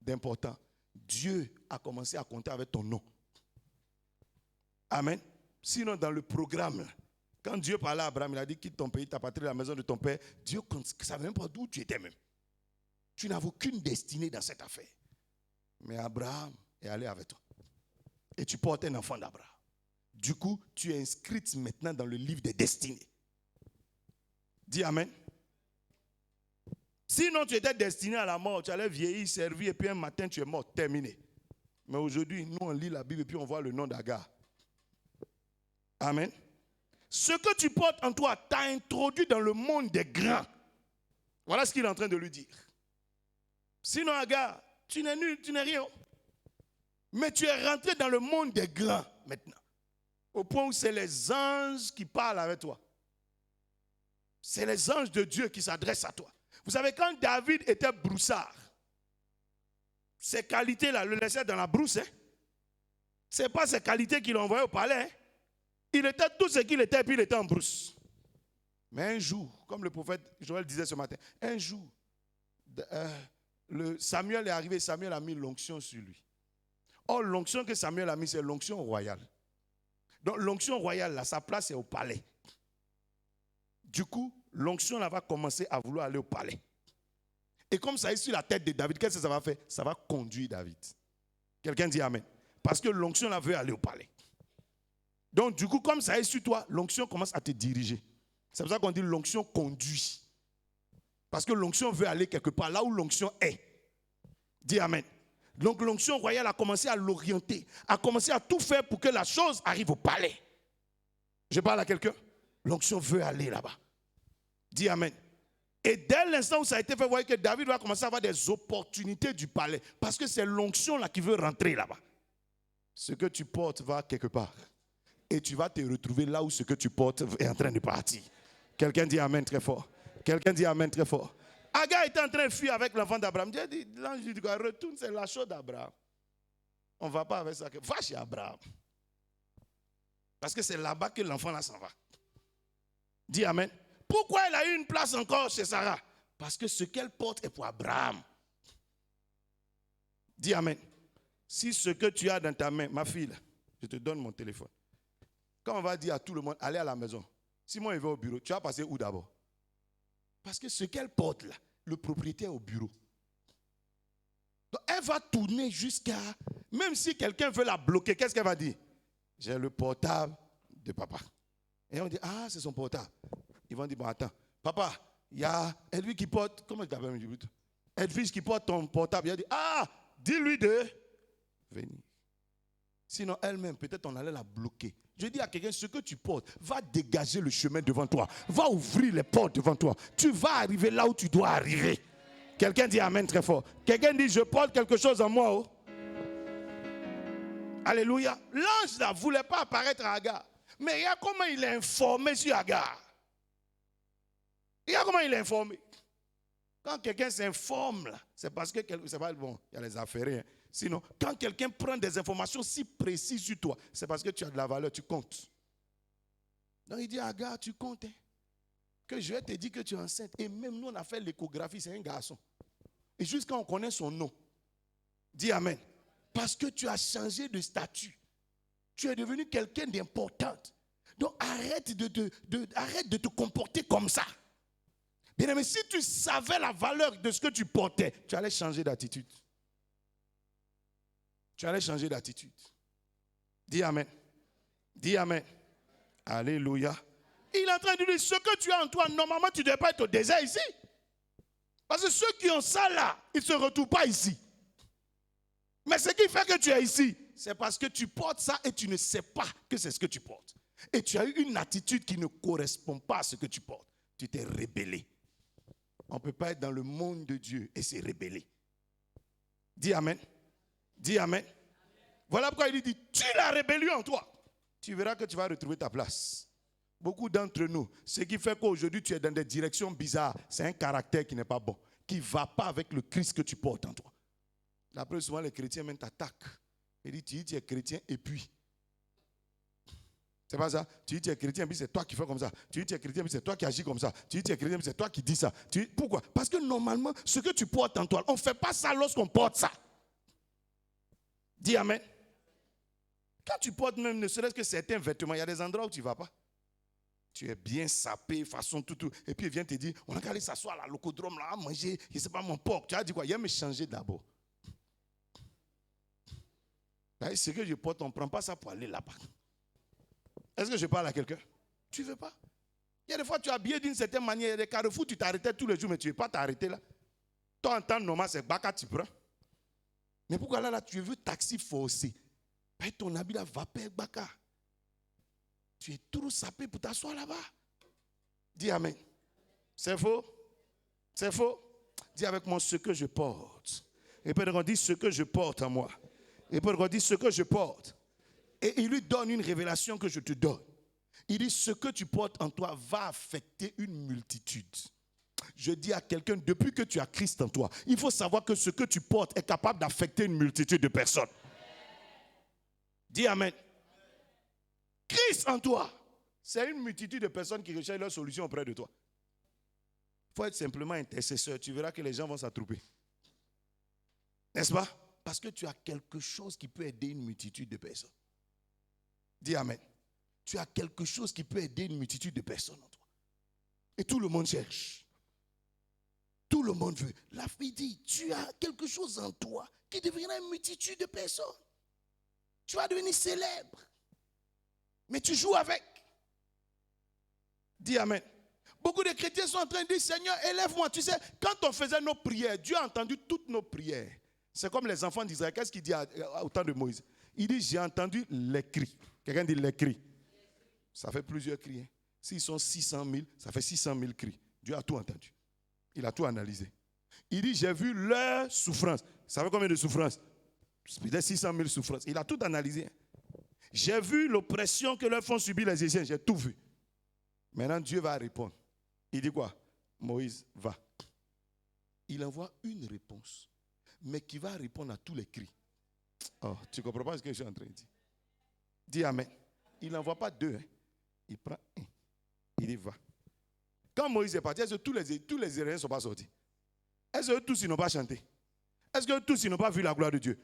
[SPEAKER 1] d'important, Dieu a commencé à compter avec ton nom. Amen. Sinon, dans le programme, quand Dieu parlait à Abraham, il a dit quitte ton pays, ta patrie, la maison de ton père. Dieu ne savait même pas d'où tu étais même. Tu n'avais aucune destinée dans cette affaire. Mais Abraham est allé avec toi. Et tu portes un enfant d'Abraham. Du coup, tu es inscrite maintenant dans le livre des destinées. Dis Amen. Sinon, tu étais destiné à la mort, tu allais vieillir, servir, et puis un matin, tu es mort, terminé. Mais aujourd'hui, nous, on lit la Bible et puis on voit le nom d'Agar. Amen. Ce que tu portes en toi t'a introduit dans le monde des grands. Voilà ce qu'il est en train de lui dire. Sinon, Agar, tu n'es nul, tu n'es rien. Mais tu es rentré dans le monde des grands maintenant. Au point où c'est les anges qui parlent avec toi. C'est les anges de Dieu qui s'adressent à toi. Vous savez, quand David était broussard, ses qualités-là le laissaient dans la brousse. Hein? Ce n'est pas ses qualités qui l'ont envoyé au palais. Hein? Il était tout ce qu'il était et puis il était en brousse. Mais un jour, comme le prophète Joël disait ce matin, un jour, Samuel est arrivé, Samuel a mis l'onction sur lui. Or, l'onction que Samuel a mis, c'est l'onction royale. Donc, l'onction royale, là, sa place est au palais. Du coup, l'onction là va commencer à vouloir aller au palais. Et comme ça est sur la tête de David, qu'est-ce que ça va faire? Ça va conduire David. Quelqu'un dit Amen. Parce que l'onction là veut aller au palais. Donc, du coup, comme ça est sur toi, l'onction commence à te diriger. C'est pour ça qu'on dit l'onction conduit. Parce que l'onction veut aller quelque part, là où l'onction est. Dis Amen. Donc l'onction royale a commencé à l'orienter, a commencé à tout faire pour que la chose arrive au palais. Je parle à quelqu'un? L'onction veut aller là-bas. Dis Amen. Et dès l'instant où ça a été fait, vous voyez que David va commencer à avoir des opportunités du palais. Parce que c'est l'onction là qui veut rentrer là-bas. Ce que tu portes va quelque part. et tu vas te retrouver là où ce que tu portes est en train de partir. Quelqu'un dit amen très fort. Quelqu'un dit amen très fort. Agar était en train de fuir avec l'enfant d'Abraham. Dieu dit, l'ange dit, retourne, c'est la chose d'Abraham. On ne va pas avec ça. Va chez Abraham. Parce que c'est là-bas que l'enfant là s'en va. Dis amen. Pourquoi elle a eu une place encore chez Sarah? Parce que ce qu'elle porte est pour Abraham. Dis amen. Si ce que tu as dans ta main, ma fille, je te donne mon téléphone. Quand on va dire à tout le monde, allez à la maison. Si moi je vais au bureau, tu vas passer où d'abord? Parce que ce qu'elle porte là, le propriétaire est au bureau. Donc elle va tourner jusqu'à... Même si quelqu'un veut la bloquer, qu'est-ce qu'elle va dire? J'ai le portable de papa. Et on dit, ah, c'est son portable. Ils vont dire, bon, attends. Papa, il y a Edwige qui porte... Comment tu t'appelles? Edwige qui porte ton portable. Il a dit, ah, dis-lui de venir. Sinon, elle-même, peut-être on allait la bloquer. Je dis à quelqu'un, ce que tu portes va dégager le chemin devant toi. Va ouvrir les portes devant toi. Tu vas arriver là où tu dois arriver. Quelqu'un dit amen très fort. Quelqu'un dit, je porte quelque chose en moi. Oh. Alléluia. L'ange ne voulait pas apparaître à Agar. Mais il y a comment il est informé sur Agar. Il y a comment il est informé. Quand quelqu'un s'informe, c'est parce que, c'est pas bon, il y a les affaires. Hein. Sinon, quand quelqu'un prend des informations si précises sur toi, c'est parce que tu as de la valeur, tu comptes. Donc il dit, Agar, tu comptes. Hein, que je vais te dire que tu es enceinte. Et même nous, on a fait l'échographie, c'est un garçon. Et juste quand on connaît son nom, dis amen. Parce que tu as changé de statut. Tu es devenu quelqu'un d'important. Donc arrête de te comporter comme ça. Bien aimé, si tu savais la valeur de ce que tu portais, tu allais changer d'attitude. Tu allais changer d'attitude. Dis amen. Dis amen. Alléluia. Il est en train de dire, ce que tu as en toi, normalement, tu ne devais pas être au désert ici. Parce que ceux qui ont ça là, ils ne se retrouvent pas ici. Mais ce qui fait que tu es ici, c'est parce que tu portes ça et tu ne sais pas que c'est ce que tu portes. Et tu as eu une attitude qui ne correspond pas à ce que tu portes. Tu t'es rébellé. On ne peut pas être dans le monde de Dieu et se rebeller. Dis amen. Dis amen. Voilà pourquoi il dit, tue la rébellion en toi. Tu verras que tu vas retrouver ta place. Beaucoup d'entre nous, ce qui fait qu'aujourd'hui tu es dans des directions bizarres, c'est un caractère qui n'est pas bon, qui ne va pas avec le Christ que tu portes en toi. La preuve, souvent les chrétiens même t'attaquent. Ils disent, tu dis tu es chrétien et puis. C'est pas ça. Tu dis tu es chrétien, puis c'est toi qui fais comme ça. Tu dis tu es chrétien, puis c'est toi qui agis comme ça. Tu dis tu es chrétien, puis c'est toi qui dis ça. Pourquoi? Parce que normalement, ce que tu portes en toi, on ne fait pas ça lorsqu'on porte ça. Dis amen. Quand tu portes même, ne serait-ce que certains vêtements, il y a des endroits où tu ne vas pas. Tu es bien sapé, façon tout. Et puis il vient te dire, on a qu'à aller s'asseoir à la locodrome, là, à manger, je ne sais pas, mon porc. Tu as dit quoi? Il va me changer d'abord. Ce que je porte, on ne prend pas ça pour aller là-bas. Est-ce que je parle à quelqu'un? Tu ne veux pas? Il y a des fois, tu es habillé d'une certaine manière. Il y a des carrefours, tu t'arrêtais tous les jours, mais tu ne veux pas t'arrêter là. Toi, en temps normal, c'est Baka, tu prends. Mais pourquoi là, tu veux taxi forcé? Ton habit là va perdre Baka. Tu es trop sapé pour t'asseoir là-bas. Dis amen. C'est faux? C'est faux? Dis avec moi ce que je porte. Et puis on dit ce que je porte en moi. Et puis on dit ce que je porte. Et il lui donne une révélation que je te donne. Il dit ce que tu portes en toi va affecter une multitude. Je dis à quelqu'un, depuis que tu as Christ en toi, il faut savoir que ce que tu portes est capable d'affecter une multitude de personnes. Dis amen. Christ en toi, c'est une multitude de personnes qui recherchent leur solution auprès de toi. Il faut être simplement intercesseur. Tu verras que les gens vont s'attrouper. N'est-ce pas? Parce que tu as quelque chose qui peut aider une multitude de personnes. Dis amen. Tu as quelque chose qui peut aider une multitude de personnes en toi. Et tout le monde cherche. Tout le monde veut. La fille dit, tu as quelque chose en toi qui deviendra une multitude de personnes. Tu vas devenir célèbre. Mais tu joues avec. Dis amen. Beaucoup de chrétiens sont en train de dire, Seigneur, élève-moi. Tu sais, quand on faisait nos prières, Dieu a entendu toutes nos prières. C'est comme les enfants d'Israël. Qu'est-ce qu'il dit au temps de Moïse? Il dit, j'ai entendu les cris. Quelqu'un dit les cris. Ça fait plusieurs cris. Hein. S'ils sont 600 000, ça fait 600 000 cris. Dieu a tout entendu. Il a tout analysé. Il dit, j'ai vu leur souffrance. Ça fait combien de souffrances? Peut-être 600 000 souffrances. Il a tout analysé. J'ai vu l'oppression que leur font subir les Égyptiens. J'ai tout vu. Maintenant, Dieu va répondre. Il dit quoi? Moïse, va. Il envoie une réponse, mais qui va répondre à tous les cris. Oh, tu ne comprends pas ce que je suis en train de dire? Dis amen. Il n'envoie pas deux. Il prend un. Il dit, va. Quand Moïse est parti, est-ce que tous les Israéliens ne sont pas sortis? Est-ce que tous ils n'ont pas chanté? Est-ce que tous ils n'ont pas vu la gloire de Dieu?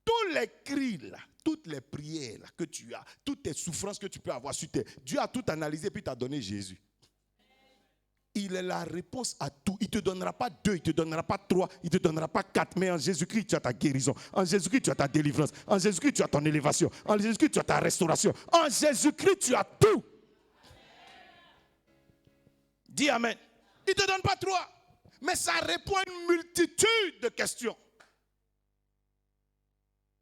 [SPEAKER 1] Tous les cris là, toutes les prières là, que tu as, toutes tes souffrances que tu peux avoir sur terre, Dieu a tout analysé puis t'a donné Jésus. Il est la réponse à tout. Il ne te donnera pas 2, il ne te donnera pas 3, il ne te donnera pas 4. Mais en Jésus-Christ, tu as ta guérison. En Jésus-Christ, tu as ta délivrance. En Jésus-Christ, tu as ton élévation. En Jésus-Christ, tu as ta restauration. En Jésus-Christ, tu as tout. Dis amen. Il ne te donne pas 3. Mais ça répond à une multitude de questions.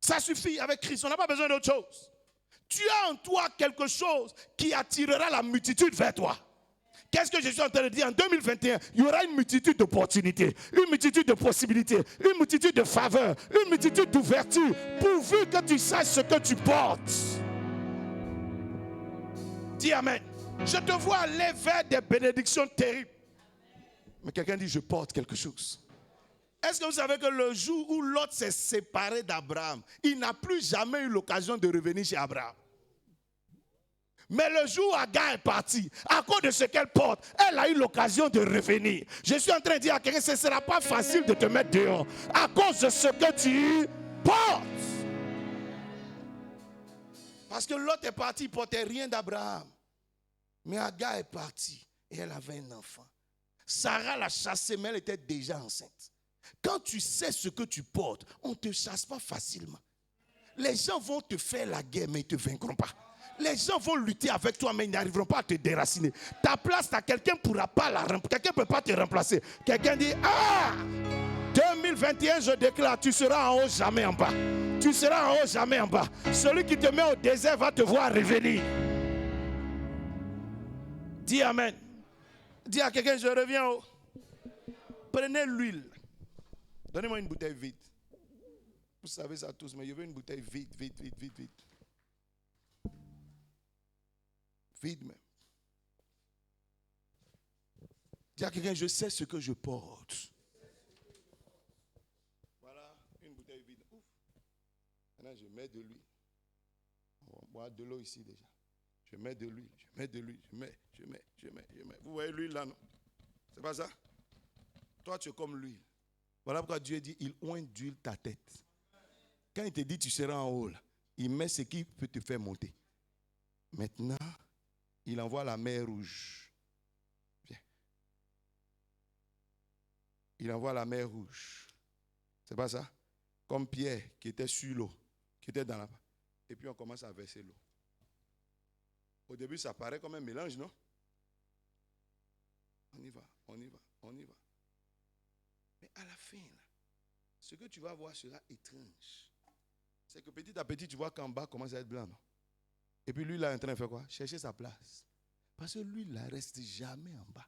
[SPEAKER 1] Ça suffit avec Christ. On n'a pas besoin d'autre chose. Tu as en toi quelque chose qui attirera la multitude vers toi. Qu'est-ce que je suis en train de dire? En 2021, il y aura une multitude d'opportunités, une multitude de possibilités, une multitude de faveurs, une multitude d'ouvertures, pourvu que tu saches ce que tu portes. Dis amen. Je te vois aller vers des bénédictions terribles. Mais quelqu'un dit, je porte quelque chose. Est-ce que vous savez que le jour où Lot s'est séparé d'Abraham, il n'a plus jamais eu l'occasion de revenir chez Abraham? Mais le jour où Agar est partie, à cause de ce qu'elle porte, elle a eu l'occasion de revenir. Je suis en train de dire à quelqu'un, ce ne sera pas facile de te mettre dehors à cause de ce que tu portes. Parce que l'autre est parti, il ne portait rien d'Abraham. Mais Agar est partie et elle avait un enfant. Sarah l'a chassée, mais elle était déjà enceinte. Quand tu sais ce que tu portes, on ne te chasse pas facilement. Les gens vont te faire la guerre, mais ils ne te vaincront pas. Les gens vont lutter avec toi, mais ils n'arriveront pas à te déraciner. Ta place, quelqu'un ne pourra pas la remplacer. Quelqu'un ne peut pas te remplacer. Quelqu'un dit, 2021, je déclare, tu seras en haut, jamais en bas. Tu seras en haut, jamais en bas. Celui qui te met au désert va te voir revenir. Dis amen. Dis à quelqu'un, je reviens en haut. Prenez l'huile. Donnez-moi une bouteille vide. Vous savez ça tous, mais je veux une bouteille vide. Vide même. Dis à quelqu'un, je sais ce que je porte. Voilà, une bouteille vide. Ouf. Maintenant, je mets de l'huile. On va boire de l'eau ici déjà. Je mets de l'huile, je mets. Vous voyez l'huile là, non? C'est pas ça? Toi, tu es comme l'huile. Voilà pourquoi Dieu dit, il oint d'huile ta tête. Quand il te dit, tu seras en haut, là, il met ce qui peut te faire monter. Maintenant, il envoie la mer rouge. Viens. Il envoie la mer rouge. C'est pas ça? Comme Pierre qui était sur l'eau, qui était dans la... Et puis on commence à verser l'eau. Au début, ça paraît comme un mélange, non? On y va. Mais à la fin, là, ce que tu vas voir sera étrange. C'est que petit à petit, tu vois qu'en bas commence à être blanc, non? Et puis lui, là, est en train de faire quoi? Chercher sa place. Parce que lui, là, reste jamais en bas.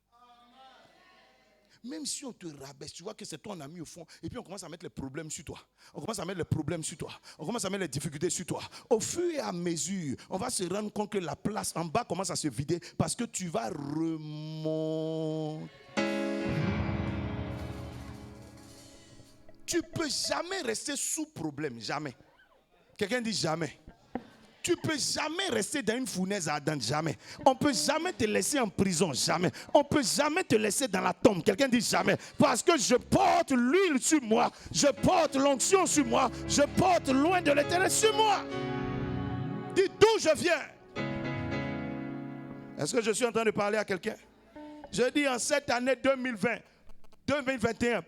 [SPEAKER 1] Même si on te rabaisse, tu vois que c'est ton ami au fond, et puis on commence à mettre les problèmes sur toi. On commence à mettre les difficultés sur toi. Au fur et à mesure, on va se rendre compte que la place en bas commence à se vider parce que tu vas remonter. Tu ne peux jamais rester sous problème, jamais. Quelqu'un dit jamais. Tu ne peux jamais rester dans une fournaise ardente, jamais. On ne peut jamais te laisser en prison, jamais. On ne peut jamais te laisser dans la tombe. Quelqu'un dit jamais. Parce que je porte l'huile sur moi. Je porte l'onction sur moi. Je porte loin de l'Éternel sur moi. Dis d'où je viens. Est-ce que je suis en train de parler à quelqu'un? Je dis en cette année 2020, 2021,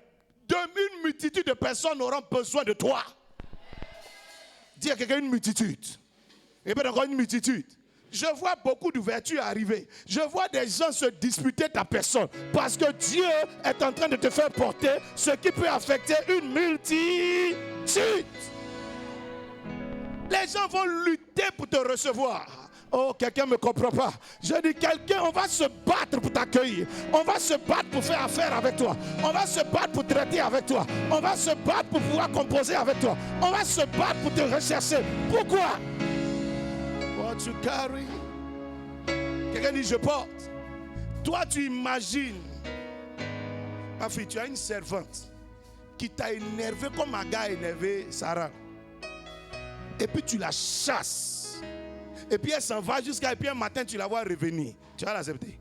[SPEAKER 1] une multitude de personnes auront besoin de toi. Dis à quelqu'un une multitude. Et bien encore une multitude. Je vois beaucoup d'ouvertures arriver. Je vois des gens se disputer ta personne. Parce que Dieu est en train de te faire porter ce qui peut affecter une multitude. Les gens vont lutter pour te recevoir. Oh, quelqu'un ne me comprend pas. Je dis quelqu'un, on va se battre pour t'accueillir. On va se battre pour faire affaire avec toi. On va se battre pour traiter avec toi. On va se battre pour pouvoir composer avec toi. On va se battre pour te rechercher. Pourquoi? what you carry. Quelqu'un dit je porte. Toi tu imagines. Ma fille, tu as une servante qui t'a énervé comme Agar a énervé Sarah. Et puis tu la chasses. Et puis elle s'en va jusqu'à... Et puis un matin tu la vois revenir. Tu vas l'accepter?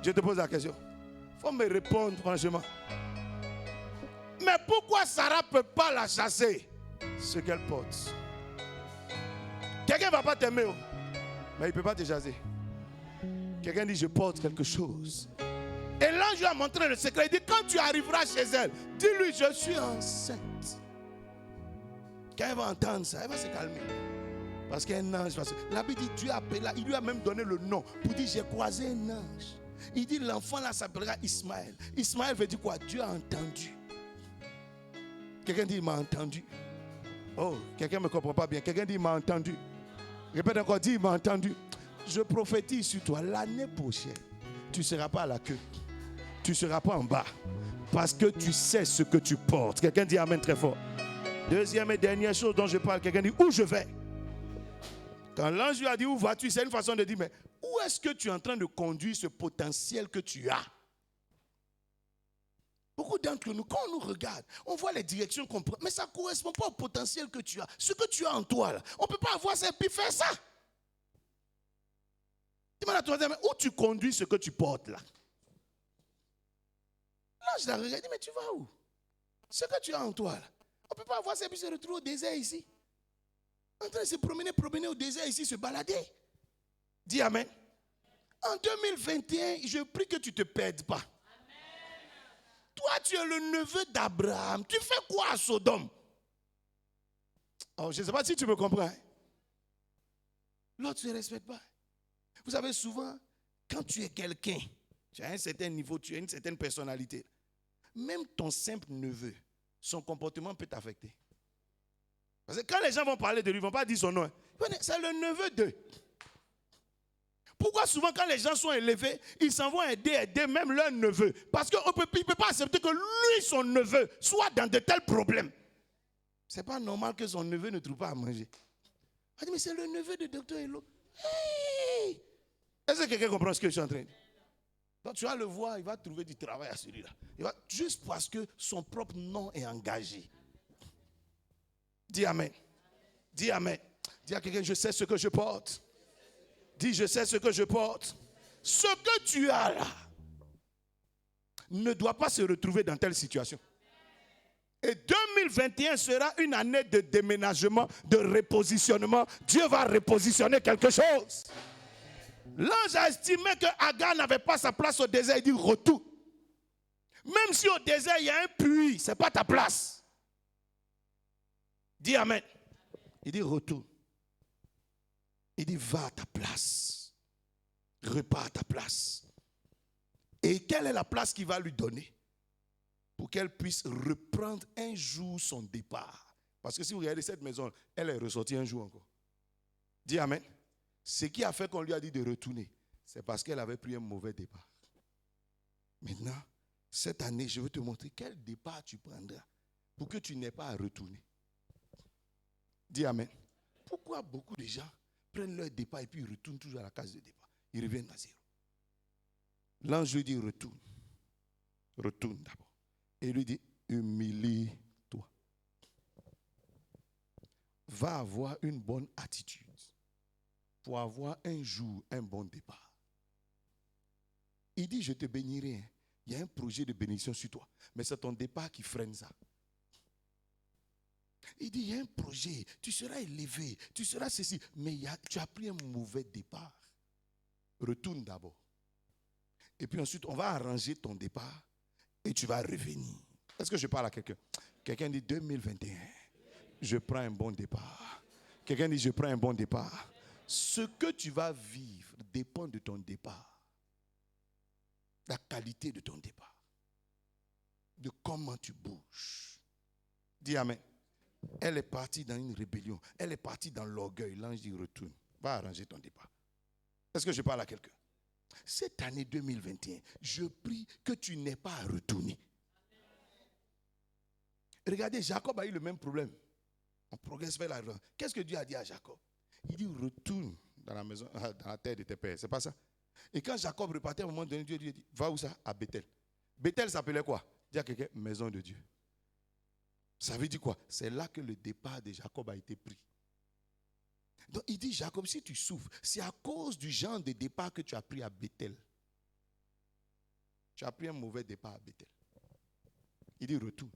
[SPEAKER 1] Je te pose la question. Il faut me répondre franchement. Mais pourquoi Sarah ne peut pas la chasser? Ce qu'elle porte. Quelqu'un ne va pas t'aimer, mais il ne peut pas te chasser. Quelqu'un dit je porte quelque chose. Et l'ange lui a montré le secret. Il dit quand tu arriveras chez elle, dis-lui je suis enceinte. Quand elle va entendre ça, elle va se calmer. Parce qu'un ange, la Bible dit Dieu appela, il lui a même donné le nom pour dire j'ai croisé un ange. Il dit l'enfant là s'appellera Ismaël. Ismaël veut dire quoi? Dieu a entendu. Quelqu'un dit il m'a entendu. Oh, quelqu'un ne me comprend pas bien. Quelqu'un dit il m'a entendu. Répète encore, dis il m'a entendu. Je prophétise sur toi l'année prochaine. Tu ne seras pas à la queue. Tu ne seras pas en bas. Parce que tu sais ce que tu portes. Quelqu'un dit amen très fort. Deuxième et dernière chose dont je parle. Quelqu'un dit où je vais. Quand l'ange lui a dit où vas-tu, c'est une façon de dire mais où est-ce que tu es en train de conduire ce potentiel que tu as? Beaucoup d'entre nous, quand on nous regarde, on voit les directions qu'on prend, mais ça ne correspond pas au potentiel que tu as. Ce que tu as en toi, là, on ne peut pas avoir ça et puis faire ça. Dis-moi la troisième, où tu conduis ce que tu portes là? L'ange l'a regardé, mais tu vas où? Ce que tu as en toi là, on ne peut pas avoir ça et puis se retrouver au désert ici. En train de se promener au désert ici, se balader. Dis amen. En 2021, je prie que tu ne te perdes pas. Toi, tu es le neveu d'Abraham. Tu fais quoi à Sodome? Oh, je ne sais pas si tu me comprends. Hein? L'autre ne se respecte pas. Vous savez, souvent, quand tu es quelqu'un, tu as un certain niveau, tu as une certaine personnalité, même ton simple neveu, son comportement peut t'affecter. Parce que quand les gens vont parler de lui, ils ne vont pas dire son nom. C'est le neveu d'eux. Pourquoi souvent quand les gens sont élevés, ils s'en vont aider même leur neveu? Parce qu'il ne peut pas accepter que lui, son neveu, soit dans de tels problèmes. Ce n'est pas normal que son neveu ne trouve pas à manger. On dit, mais c'est le neveu de Dr. Hello. Hey! Est-ce que quelqu'un comprend ce que je suis en train de dire? Donc tu vas le voir, il va trouver du travail à celui-là. Juste parce que son propre nom est engagé. Dis amen. Dis amen. Dis à quelqu'un, je sais ce que je porte. Dis, je sais ce que je porte. Ce que tu as là ne doit pas se retrouver dans telle situation. Et 2021 sera une année de déménagement, de repositionnement. Dieu va repositionner quelque chose. L'ange a estimé que Agar n'avait pas sa place au désert. Il dit retourne. Même si au désert il y a un puits, ce n'est pas ta place. Dis amen. Il dit retourne. Il dit va à ta place. Repars à ta place. Et quelle est la place qu'il va lui donner? Pour qu'elle puisse reprendre un jour son départ. Parce que si vous regardez cette maison, elle est ressortie un jour encore. Dis amen. Ce qui a fait qu'on lui a dit de retourner, c'est parce qu'elle avait pris un mauvais départ. Maintenant, cette année, je veux te montrer quel départ tu prendras pour que tu n'aies pas à retourner. Dis amen. Pourquoi beaucoup de gens prennent leur départ et puis ils retournent toujours à la case de départ? Ils reviennent à zéro. L'ange lui dit retourne. Retourne d'abord. Et il lui dit humilie-toi. Va avoir une bonne attitude pour avoir un jour un bon départ. Il dit je te bénirai. Hein. Il y a un projet de bénédiction sur toi. Mais c'est ton départ qui freine ça. Il dit, il y a un projet, tu seras élevé, tu seras ceci, mais tu as pris un mauvais départ. Retourne d'abord. Et puis ensuite, on va arranger ton départ et tu vas revenir. Est-ce que je parle à quelqu'un? Quelqu'un dit 2021, je prends un bon départ. Quelqu'un dit, je prends un bon départ. Ce que tu vas vivre dépend de ton départ. La qualité de ton départ. De comment tu bouges. Dis amen. Elle est partie dans une rébellion. Elle est partie dans l'orgueil. L'ange dit retourne. Va arranger ton départ. Est-ce que je parle à quelqu'un? Cette année 2021, je prie que tu n'aies pas à retourner. Regardez, Jacob a eu le même problème. On progresse vers l'argent. Qu'est-ce que Dieu a dit à Jacob? Il dit, retourne dans la maison, dans la terre de tes pères. C'est pas ça? Et quand Jacob repartait, à un moment donné, Dieu lui dit, va où ça? À Bethel. Bethel s'appelait quoi? Dis à quelqu'un, maison de Dieu. Ça veut dire quoi? C'est là que le départ de Jacob a été pris. Donc il dit, Jacob, si tu souffres, c'est à cause du genre de départ que tu as pris à Bethel. Tu as pris un mauvais départ à Bethel. Il dit, retourne.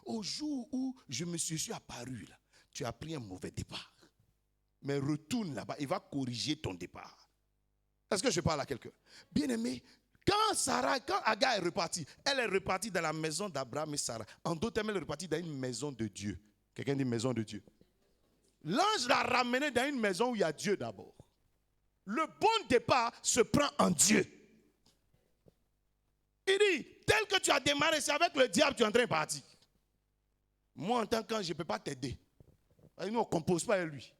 [SPEAKER 1] Au jour où je me suis apparu, là, tu as pris un mauvais départ. Mais retourne là-bas, il va corriger ton départ. Est-ce que je parle à quelqu'un? Bien-aimé, quand Agar est repartie, elle est repartie dans la maison d'Abraham et Sarah. En d'autres termes, elle est repartie dans une maison de Dieu. Quelqu'un dit maison de Dieu. L'ange l'a ramenée dans une maison où il y a Dieu d'abord. Le bon départ se prend en Dieu. Il dit, tel que tu as démarré, c'est avec le diable que tu es en train de partir. Moi, en tant qu'ange, je ne peux pas t'aider. Nous, on ne compose pas avec lui.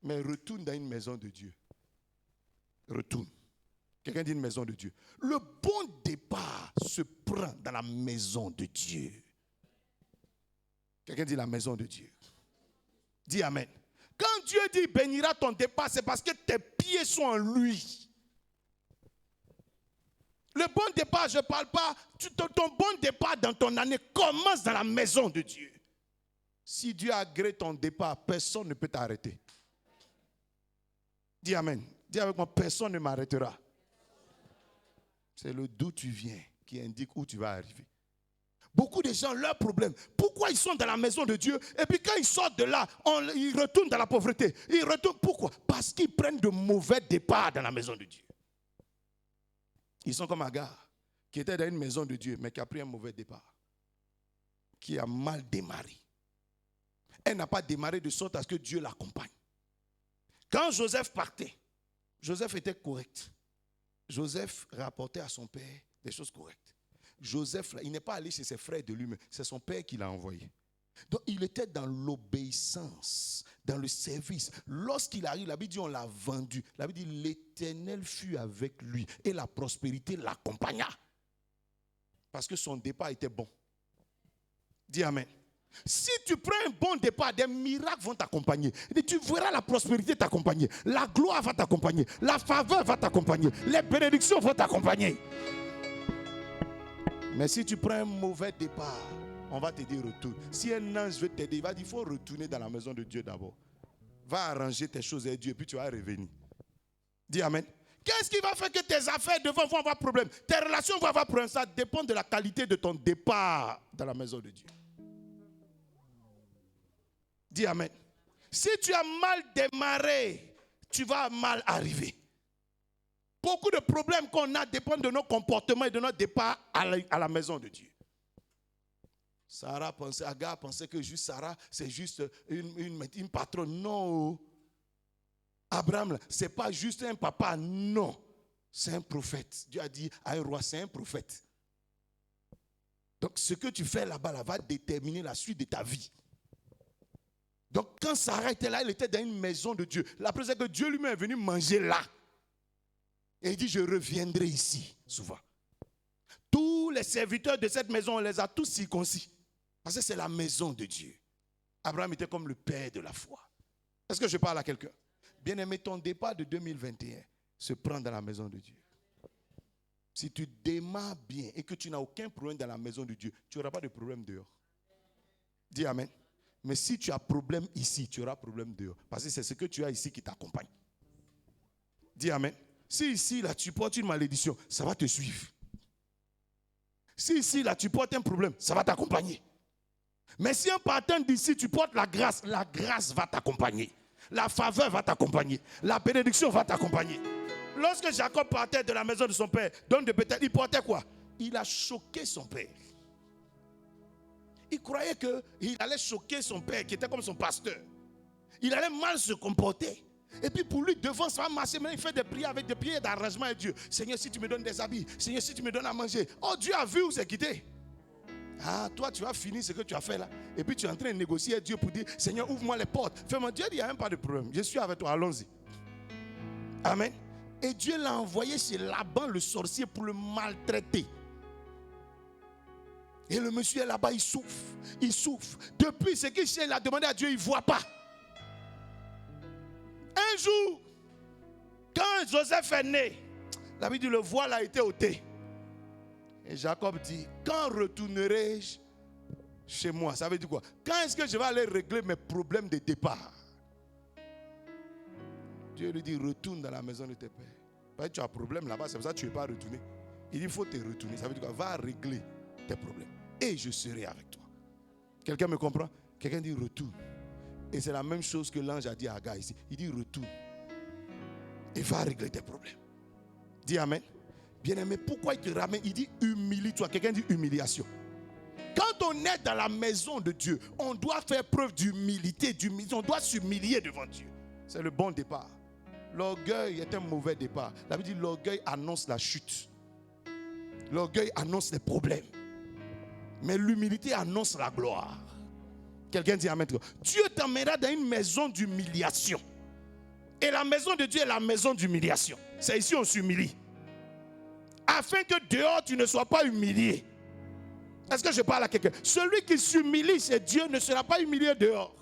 [SPEAKER 1] Mais retourne dans une maison de Dieu. Retourne. Quelqu'un dit une maison de Dieu. Le bon départ se prend dans la maison de Dieu. Quelqu'un dit la maison de Dieu. Dis amen. Quand Dieu dit bénira ton départ, c'est parce que tes pieds sont en lui. Le bon départ, je ne parle pas. Ton bon départ dans ton année commence dans la maison de Dieu. Si Dieu a agréé ton départ, personne ne peut t'arrêter. Dis amen. Dis avec moi, personne ne m'arrêtera. C'est le d'où tu viens qui indique où tu vas arriver. Beaucoup de gens, leur problème, pourquoi ils sont dans la maison de Dieu et puis quand ils sortent de là, ils retournent dans la pauvreté. Ils retournent, pourquoi? Parce qu'ils prennent de mauvais départs dans la maison de Dieu. Ils sont comme Agar, qui était dans une maison de Dieu, mais qui a pris un mauvais départ. Qui a mal démarré. Elle n'a pas démarré de sorte à ce que Dieu l'accompagne. Quand Joseph partait, Joseph était correct. Joseph rapportait à son père des choses correctes. Joseph, il n'est pas allé chez ses frères de lui-même, c'est son père qui l'a envoyé. Donc il était dans l'obéissance, dans le service. Lorsqu'il arrive, la Bible dit on l'a vendu. La Bible dit l'Éternel fut avec lui et la prospérité l'accompagna. Parce que son départ était bon. Dis amen. Si tu prends un bon départ, des miracles vont t'accompagner. Tu verras la prospérité t'accompagner. La gloire va t'accompagner. La faveur va t'accompagner. Les bénédictions vont t'accompagner. Mais si tu prends un mauvais départ, on va te dire retourne. Si un ange veut t'aider, il va dire il faut retourner dans la maison de Dieu d'abord. Va arranger tes choses avec Dieu, puis tu vas revenir. Dis amen. Qu'est-ce qui va faire que tes affaires vont avoir problème? Tes relations vont avoir problème. Ça dépend de la qualité de ton départ dans la maison de Dieu. Dis amen. Si tu as mal démarré, tu vas mal arriver. Beaucoup de problèmes qu'on a dépendent de nos comportements et de notre départ à la maison de Dieu. Agar pensait que juste Sarah, c'est juste une patronne. Non. Abraham, ce n'est pas juste un papa. Non. C'est un prophète. Dieu a dit à un roi, c'est un prophète. Donc ce que tu fais là-bas va déterminer la suite de ta vie. Donc quand Sarah était là, elle était dans une maison de Dieu. La preuve c'est que Dieu lui-même est venu manger là. Et il dit, je reviendrai ici souvent. Tous les serviteurs de cette maison, on les a tous circoncis. Parce que c'est la maison de Dieu. Abraham était comme le père de la foi. Est-ce que je parle à quelqu'un? Bien-aimé, ton départ de 2021 se prend dans la maison de Dieu. Si tu démarres bien et que tu n'as aucun problème dans la maison de Dieu, tu n'auras pas de problème dehors. Dis amen. Mais si tu as problème ici, tu auras problème dehors. Parce que c'est ce que tu as ici qui t'accompagne. Dis amen. Si ici, là, tu portes une malédiction, ça va te suivre. Si ici, là, tu portes un problème, ça va t'accompagner. Mais si en partant d'ici, tu portes la grâce va t'accompagner. La faveur va t'accompagner. La bénédiction va t'accompagner. Lorsque Jacob partait de la maison de son père, donc de Bethel, il portait quoi? Il a choqué son père. Il croyait qu'il allait choquer son père, qui était comme son pasteur. Il allait mal se comporter. Et puis pour lui, devant, ça va marcher. Mais il fait des prières avec des prières d'arrangement à Dieu. Seigneur, si tu me donnes des habits. Seigneur, si tu me donnes à manger. Oh, Dieu a vu où c'est quitté. Ah, toi, tu vas finir ce que tu as fait là. Et puis tu es en train de négocier avec Dieu pour dire, Seigneur, ouvre-moi les portes. Fais-moi. Dieu dit, il n'y a même pas de problème. Je suis avec toi, allons-y. Amen. Et Dieu l'a envoyé chez Laban, le sorcier, pour le maltraiter. Et le monsieur est là-bas, il souffre. Il souffre. Depuis ce qu'il a demandé à Dieu, il ne voit pas. Un jour, quand Joseph est né, la Bible dit le voile a été ôté. Et Jacob dit, quand retournerai-je chez moi? Ça veut dire quoi? Quand est-ce que je vais aller régler mes problèmes de départ? Dieu lui dit, retourne dans la maison de tes pères. Parce que tu as un problème là-bas, c'est pour ça que tu ne es pas retourné. Il dit, il faut te retourner. Ça veut dire quoi? Va régler tes problèmes. Et je serai avec toi. Quelqu'un me comprend? Quelqu'un dit, retourne. Et c'est la même chose que l'ange a dit à Agar ici. Il dit, retourne. Et va régler tes problèmes. Dis amen. Bien-aimé, pourquoi il te ramène? Il dit, humilie-toi. Quelqu'un dit humiliation. Quand on est dans la maison de Dieu, on doit faire preuve d'humilité. On doit s'humilier devant Dieu. C'est le bon départ. L'orgueil est un mauvais départ. La Bible dit l'orgueil annonce la chute. L'orgueil annonce les problèmes. Mais l'humilité annonce la gloire. Quelqu'un dit amen. Dieu t'emmènera dans une maison d'humiliation. Et la maison de Dieu est la maison d'humiliation. C'est ici on s'humilie. Afin que dehors tu ne sois pas humilié. Est-ce que je parle à quelqu'un? Celui qui s'humilie chez Dieu ne sera pas humilié dehors.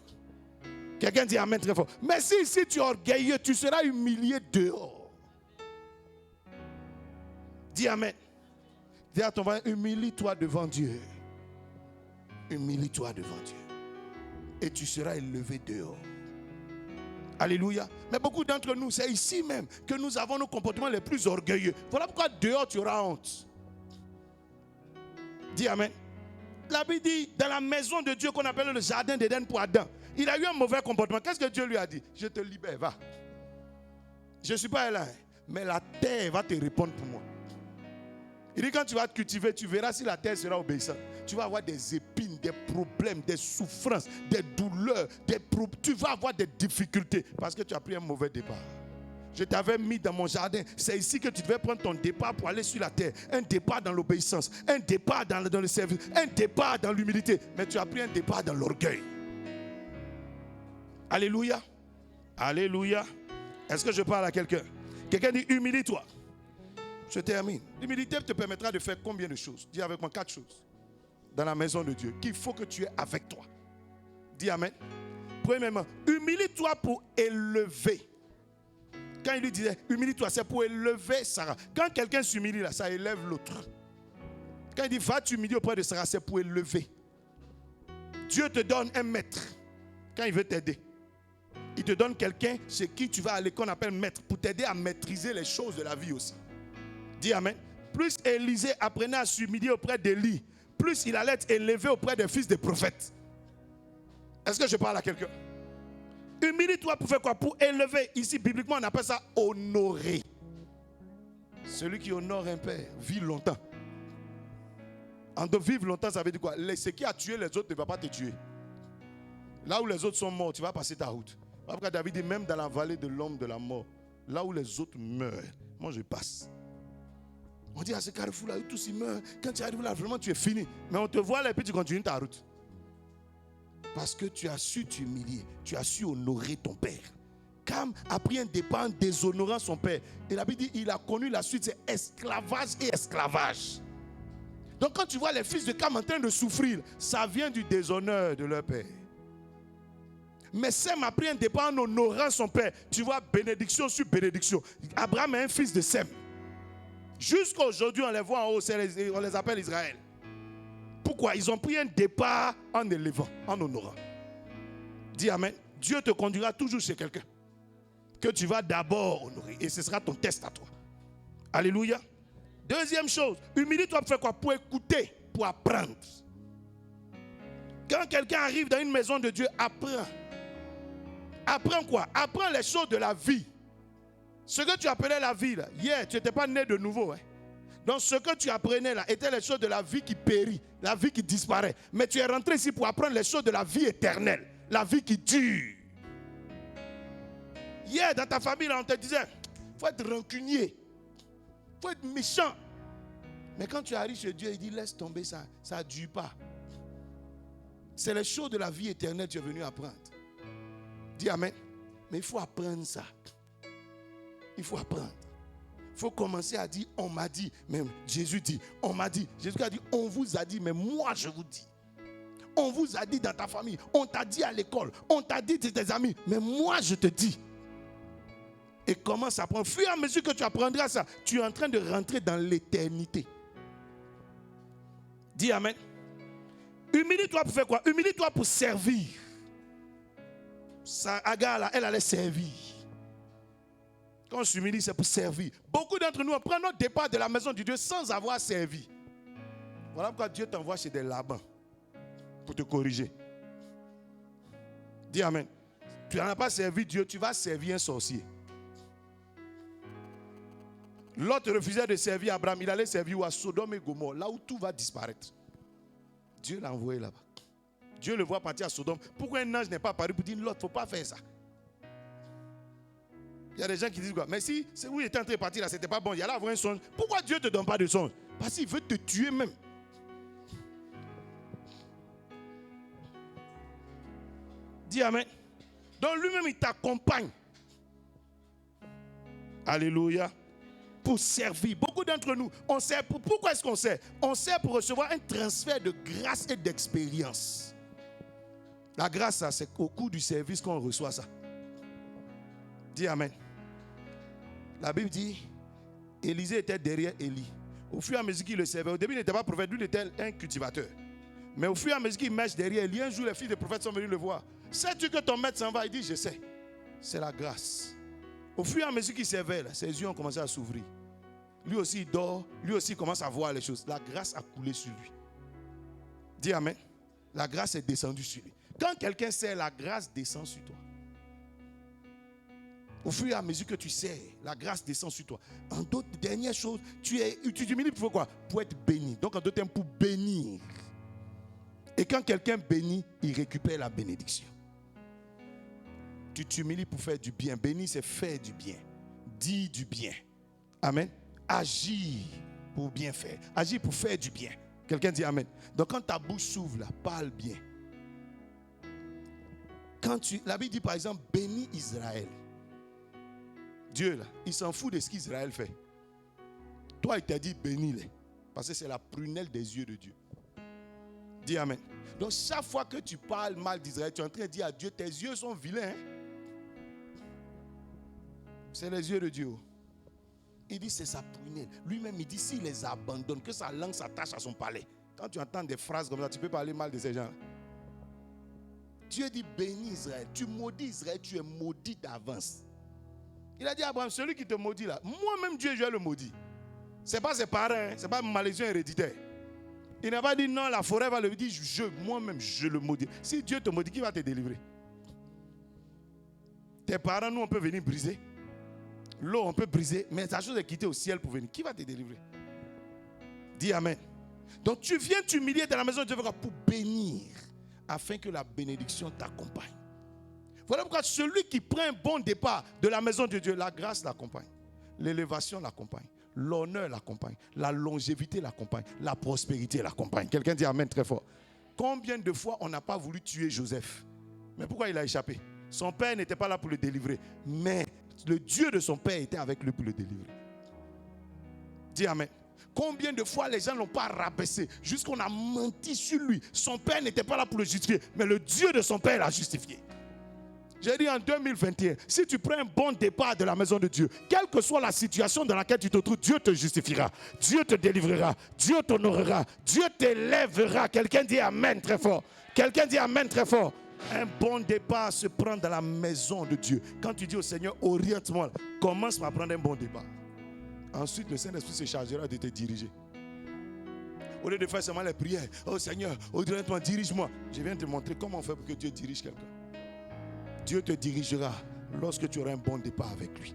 [SPEAKER 1] Quelqu'un dit amen très fort. Mais si ici tu es orgueilleux, tu seras humilié dehors. Dis amen. Dis à ton voisin, humilie-toi devant Dieu. Humilie-toi devant Dieu. Et tu seras élevé dehors. Alléluia. Mais beaucoup d'entre nous, c'est ici même que nous avons nos comportements les plus orgueilleux. Voilà pourquoi dehors tu auras honte. Dis amen. La Bible dit, dans la maison de Dieu qu'on appelle le jardin d'Éden pour Adam, il a eu un mauvais comportement. Qu'est-ce que Dieu lui a dit? Je te libère, va. Je ne suis pas là, mais la terre va te répondre pour moi. Il dit, quand tu vas te cultiver, tu verras si la terre sera obéissante. Tu vas avoir des épines, des problèmes, des souffrances, des douleurs, tu vas avoir des difficultés parce que tu as pris un mauvais départ. Je t'avais mis dans mon jardin. C'est ici que tu devais prendre ton départ pour aller sur la terre. Un départ dans l'obéissance, un départ dans le service, un départ dans l'humilité. Mais tu as pris un départ dans l'orgueil. Alléluia. Alléluia. Est-ce que je parle à quelqu'un? Quelqu'un dit humilie-toi. Je termine. L'humilité te permettra de faire combien de choses? Dis avec moi 4 choses. Dans la maison de Dieu, qu'il faut que tu aies avec toi. Dis amen. Premièrement, humilie-toi pour élever. Quand il lui disait, humilie-toi, c'est pour élever Sarah. Quand quelqu'un s'humilie là, ça élève l'autre. Quand il dit, va t'humilier auprès de Sarah, c'est pour élever. Dieu te donne un maître quand il veut t'aider. Il te donne quelqu'un chez qui tu vas aller, qu'on appelle maître, pour t'aider à maîtriser les choses de la vie aussi. Dis amen. Plus Élisée apprenait à s'humilier auprès d'Élie, plus il allait être élevé auprès des fils des prophètes. Est-ce que je parle à quelqu'un? Humilie-toi pour faire quoi? Pour élever. Ici, bibliquement, on appelle ça honorer. Celui qui honore un père vit longtemps. En de vivre longtemps, ça veut dire quoi? Ce qui a tué les autres ne va pas te tuer. Là où les autres sont morts, tu vas passer ta route. Après, David dit, même dans la vallée de l'ombre de la mort, là où les autres meurent, moi je passe. On dit à ce carrefour-là, tous ils meurent. Quand tu arrives là, vraiment tu es fini. Mais on te voit là et puis tu continues ta route. Parce que tu as su t'humilier, tu as su honorer ton père. Cam a pris un départ en déshonorant son père. Et la Bible dit, il a connu la suite, c'est esclavage et esclavage. Donc quand tu vois les fils de Cam en train de souffrir, ça vient du déshonneur de leur père. Mais Sem a pris un départ en honorant son père. Tu vois, bénédiction sur bénédiction. Abraham est un fils de Sem. Jusqu'à aujourd'hui, on les voit en haut, on les appelle Israël. Pourquoi? Ils ont pris un départ en élevant, en honorant. Dis amen. Dieu te conduira toujours chez quelqu'un que tu vas d'abord honorer. Et ce sera ton test à toi. Alléluia. Deuxième chose, humilie-toi pour faire quoi? Pour écouter, pour apprendre. Quand quelqu'un arrive dans une maison de Dieu, apprends. Apprends quoi? Apprends les choses de la vie. Ce que tu appelais la vie, là, hier, tu n'étais pas né de nouveau. Hein? Donc ce que tu apprenais là, étaient les choses de la vie qui périt, la vie qui disparaît. Mais tu es rentré ici pour apprendre les choses de la vie éternelle, la vie qui dure. Hier, dans ta famille, là, on te disait, il faut être rancunier, il faut être méchant. Mais quand tu arrives chez Dieu, il dit, laisse tomber ça, ça ne dure pas. C'est les choses de la vie éternelle que tu es venu apprendre. Dis amen. Mais il faut apprendre ça. Il faut apprendre. Il faut commencer à dire, on m'a dit. Même Jésus dit, on m'a dit. Jésus a dit, on vous a dit, mais moi je vous dis. On vous a dit dans ta famille. On t'a dit à l'école. On t'a dit de tes amis. Mais moi je te dis. Et commence à apprendre. Au fur et à mesure que tu apprendras ça, tu es en train de rentrer dans l'éternité. Dis amen. Humilie-toi pour faire quoi? Humilie-toi pour servir. Agar, là, elle allait servir. Quand on s'humilie, c'est pour servir. Beaucoup d'entre nous, on prend notre départ de la maison de Dieu sans avoir servi. Voilà pourquoi Dieu t'envoie chez des Labans pour te corriger. Dis amen. Tu n'en as pas servi Dieu, tu vas servir un sorcier. L'autre refusait de servir Abraham. Il allait servir à Sodome et Gomorrhe, là où tout va disparaître. Dieu l'a envoyé là-bas. Dieu le voit partir à Sodome. Pourquoi un ange n'est pas apparu pour dire l'autre, il ne faut pas faire ça? Il y a des gens qui disent quoi? Mais si c'est où il était en train de partir là, c'était pas bon. Il y allait avoir un songe. Pourquoi Dieu ne te donne pas de songe? Parce qu'il veut te tuer même. Dis amen. Donc lui-même, il t'accompagne. Alléluia. Pour servir. Beaucoup d'entre nous, on sert. Pourquoi est-ce qu'on sert? On sert pour recevoir un transfert de grâce et d'expérience. La grâce, ça, c'est au cours du service qu'on reçoit ça. Dis amen. La Bible dit, Élisée était derrière Élie. Au fur et à mesure qu'il le servait, au début, il n'était pas prophète, lui, il était un cultivateur. Mais au fur et à mesure qu'il marche derrière Élie, un jour, les filles des prophètes sont venues le voir. Sais-tu que ton maître s'en va? Il dit, je sais. C'est la grâce. Au fur et à mesure qu'il servait, là, ses yeux ont commencé à s'ouvrir. Lui aussi, il dort. Lui aussi, il commence à voir les choses. La grâce a coulé sur lui. Dis amen. La grâce est descendue sur lui. Quand quelqu'un sert, la grâce descend sur toi. Au fur et à mesure que tu sers, la grâce descend sur toi. En d'autres dernières choses, tu t'humilies pour quoi? Pour être béni. Donc en d'autres termes, pour bénir. Et quand quelqu'un bénit, il récupère la bénédiction. Tu t'humilies pour faire du bien. Bénir, c'est faire du bien. Dire du bien. Amen. Agir pour bien faire. Agir pour faire du bien. Quelqu'un dit amen. Donc quand ta bouche s'ouvre, là, parle bien. La Bible dit par exemple, bénis Israël. Dieu, là, il s'en fout de ce qu'Israël fait. Toi, il t'a dit bénis-les. Parce que c'est la prunelle des yeux de Dieu. Dis amen. Donc chaque fois que tu parles mal d'Israël, tu es en train de dire à Dieu, tes yeux sont vilains. Hein? C'est les yeux de Dieu. Il dit c'est sa prunelle. Lui-même il dit s'il les abandonne, que sa langue s'attache à son palais. Quand tu entends des phrases comme ça, tu peux parler mal de ces gens. Dieu dit bénis Israël. Tu maudis Israël, tu es maudit d'avance. Il a dit à Abraham, celui qui te maudit là, moi-même Dieu je vais le maudire. Ce n'est pas ses parents, hein, ce n'est pas une malédiction héréditaire. Il n'a pas dit non, la forêt va le dire, moi-même je le maudis. Si Dieu te maudit, qui va te délivrer? Tes parents, nous on peut venir briser. L'eau on peut briser, mais la chose est quitter au ciel pour venir. Qui va te délivrer? Dis amen. Donc tu viens t'humilier dans la maison de Dieu pour bénir, afin que la bénédiction t'accompagne. Voilà pourquoi celui qui prend un bon départ de la maison de Dieu, la grâce l'accompagne, l'élévation l'accompagne, l'honneur l'accompagne, la longévité l'accompagne, la prospérité l'accompagne. Quelqu'un dit amen très fort. Combien de fois on n'a pas voulu tuer Joseph? Mais pourquoi il a échappé? Son père n'était pas là pour le délivrer, mais le Dieu de son père était avec lui pour le délivrer. Dis amen. Combien de fois les gens ne l'ont pas rabaissé jusqu'on a menti sur lui. Son père n'était pas là pour le justifier, mais le Dieu de son père l'a justifié. J'ai dit en 2021, si tu prends un bon départ de la maison de Dieu, quelle que soit la situation dans laquelle tu te trouves, Dieu te justifiera, Dieu te délivrera, Dieu t'honorera, Dieu t'élèvera. Quelqu'un dit amen très fort. Quelqu'un dit amen très fort. Un bon départ se prend dans la maison de Dieu. Quand tu dis au Seigneur, oriente-moi, commence par prendre un bon départ. Ensuite, le Saint-Esprit se chargera de te diriger. Au lieu de faire seulement les prières, oh Seigneur, oriente-moi, dirige-moi. Je viens de te montrer comment on fait pour que Dieu dirige quelqu'un. Dieu te dirigera lorsque tu auras un bon départ avec lui.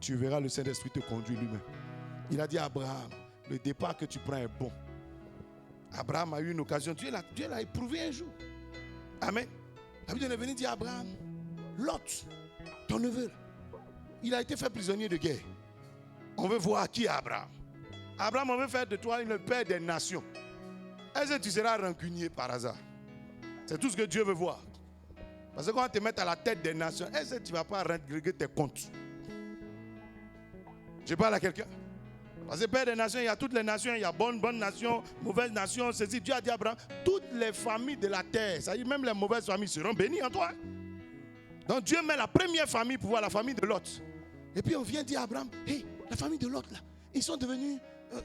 [SPEAKER 1] Tu verras le Saint-Esprit te conduire lui-même. Il a dit à Abraham, le départ que tu prends est bon. Abraham a eu une occasion, Dieu l'a éprouvé un jour. Amen. La Bible est venue dire à Abraham, Lot, ton neveu, il a été fait prisonnier de guerre. On veut voir qui est Abraham. Abraham, on veut faire de toi le père des nations. Est-ce que tu seras rancunier par hasard? C'est tout ce que Dieu veut voir. Parce que quand on te met à la tête des nations, est-ce que tu ne vas pas régler tes comptes? Je parle à quelqu'un. Parce que père des nations, il y a toutes les nations, il y a bonnes nations, mauvaises nations. Ceci, Dieu a dit à Abraham, toutes les familles de la terre, c'est-à-dire même les mauvaises familles seront bénies en toi. Donc Dieu met la première famille pour voir la famille de Lot. Et puis on vient dire à Abraham, hey, la famille de Lot là, ils sont devenus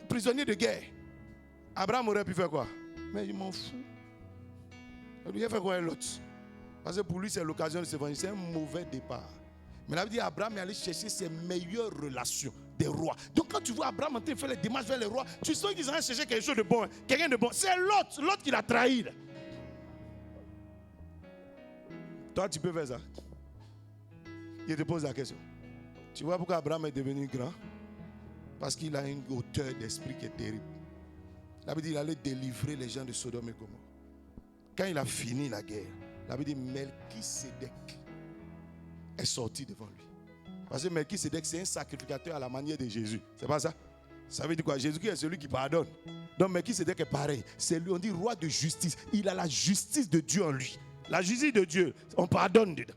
[SPEAKER 1] prisonniers de guerre. Abraham aurait pu faire quoi? Mais il m'en fout. Il a fait quoi Lot? Parce que pour lui c'est l'occasion de se venger. C'est un mauvais départ. Mais la Bible dit Abraham est allé chercher ses meilleures relations des rois. Donc quand tu vois Abraham en train de faire les démarches vers les rois, tu sens qu'ils ont cherché quelque chose de bon, quelqu'un de bon. C'est Lot qui l'a trahi. Là. Toi tu peux faire ça. Il te pose la question. Tu vois pourquoi Abraham est devenu grand? Parce qu'il a une hauteur d'esprit qui est terrible. La Bible dit qu'il allait délivrer les gens de Sodome et Gomorrhe. Quand il a fini la guerre, la Bible dit Melchisédek est sorti devant lui. Parce que Melchisédek c'est un sacrificateur à la manière de Jésus. C'est pas ça? Ça veut dire quoi? Jésus-Christ est celui qui pardonne. Donc Melchisédek est pareil. C'est lui, on dit roi de justice. Il a la justice de Dieu en lui. La justice de Dieu, on pardonne dedans.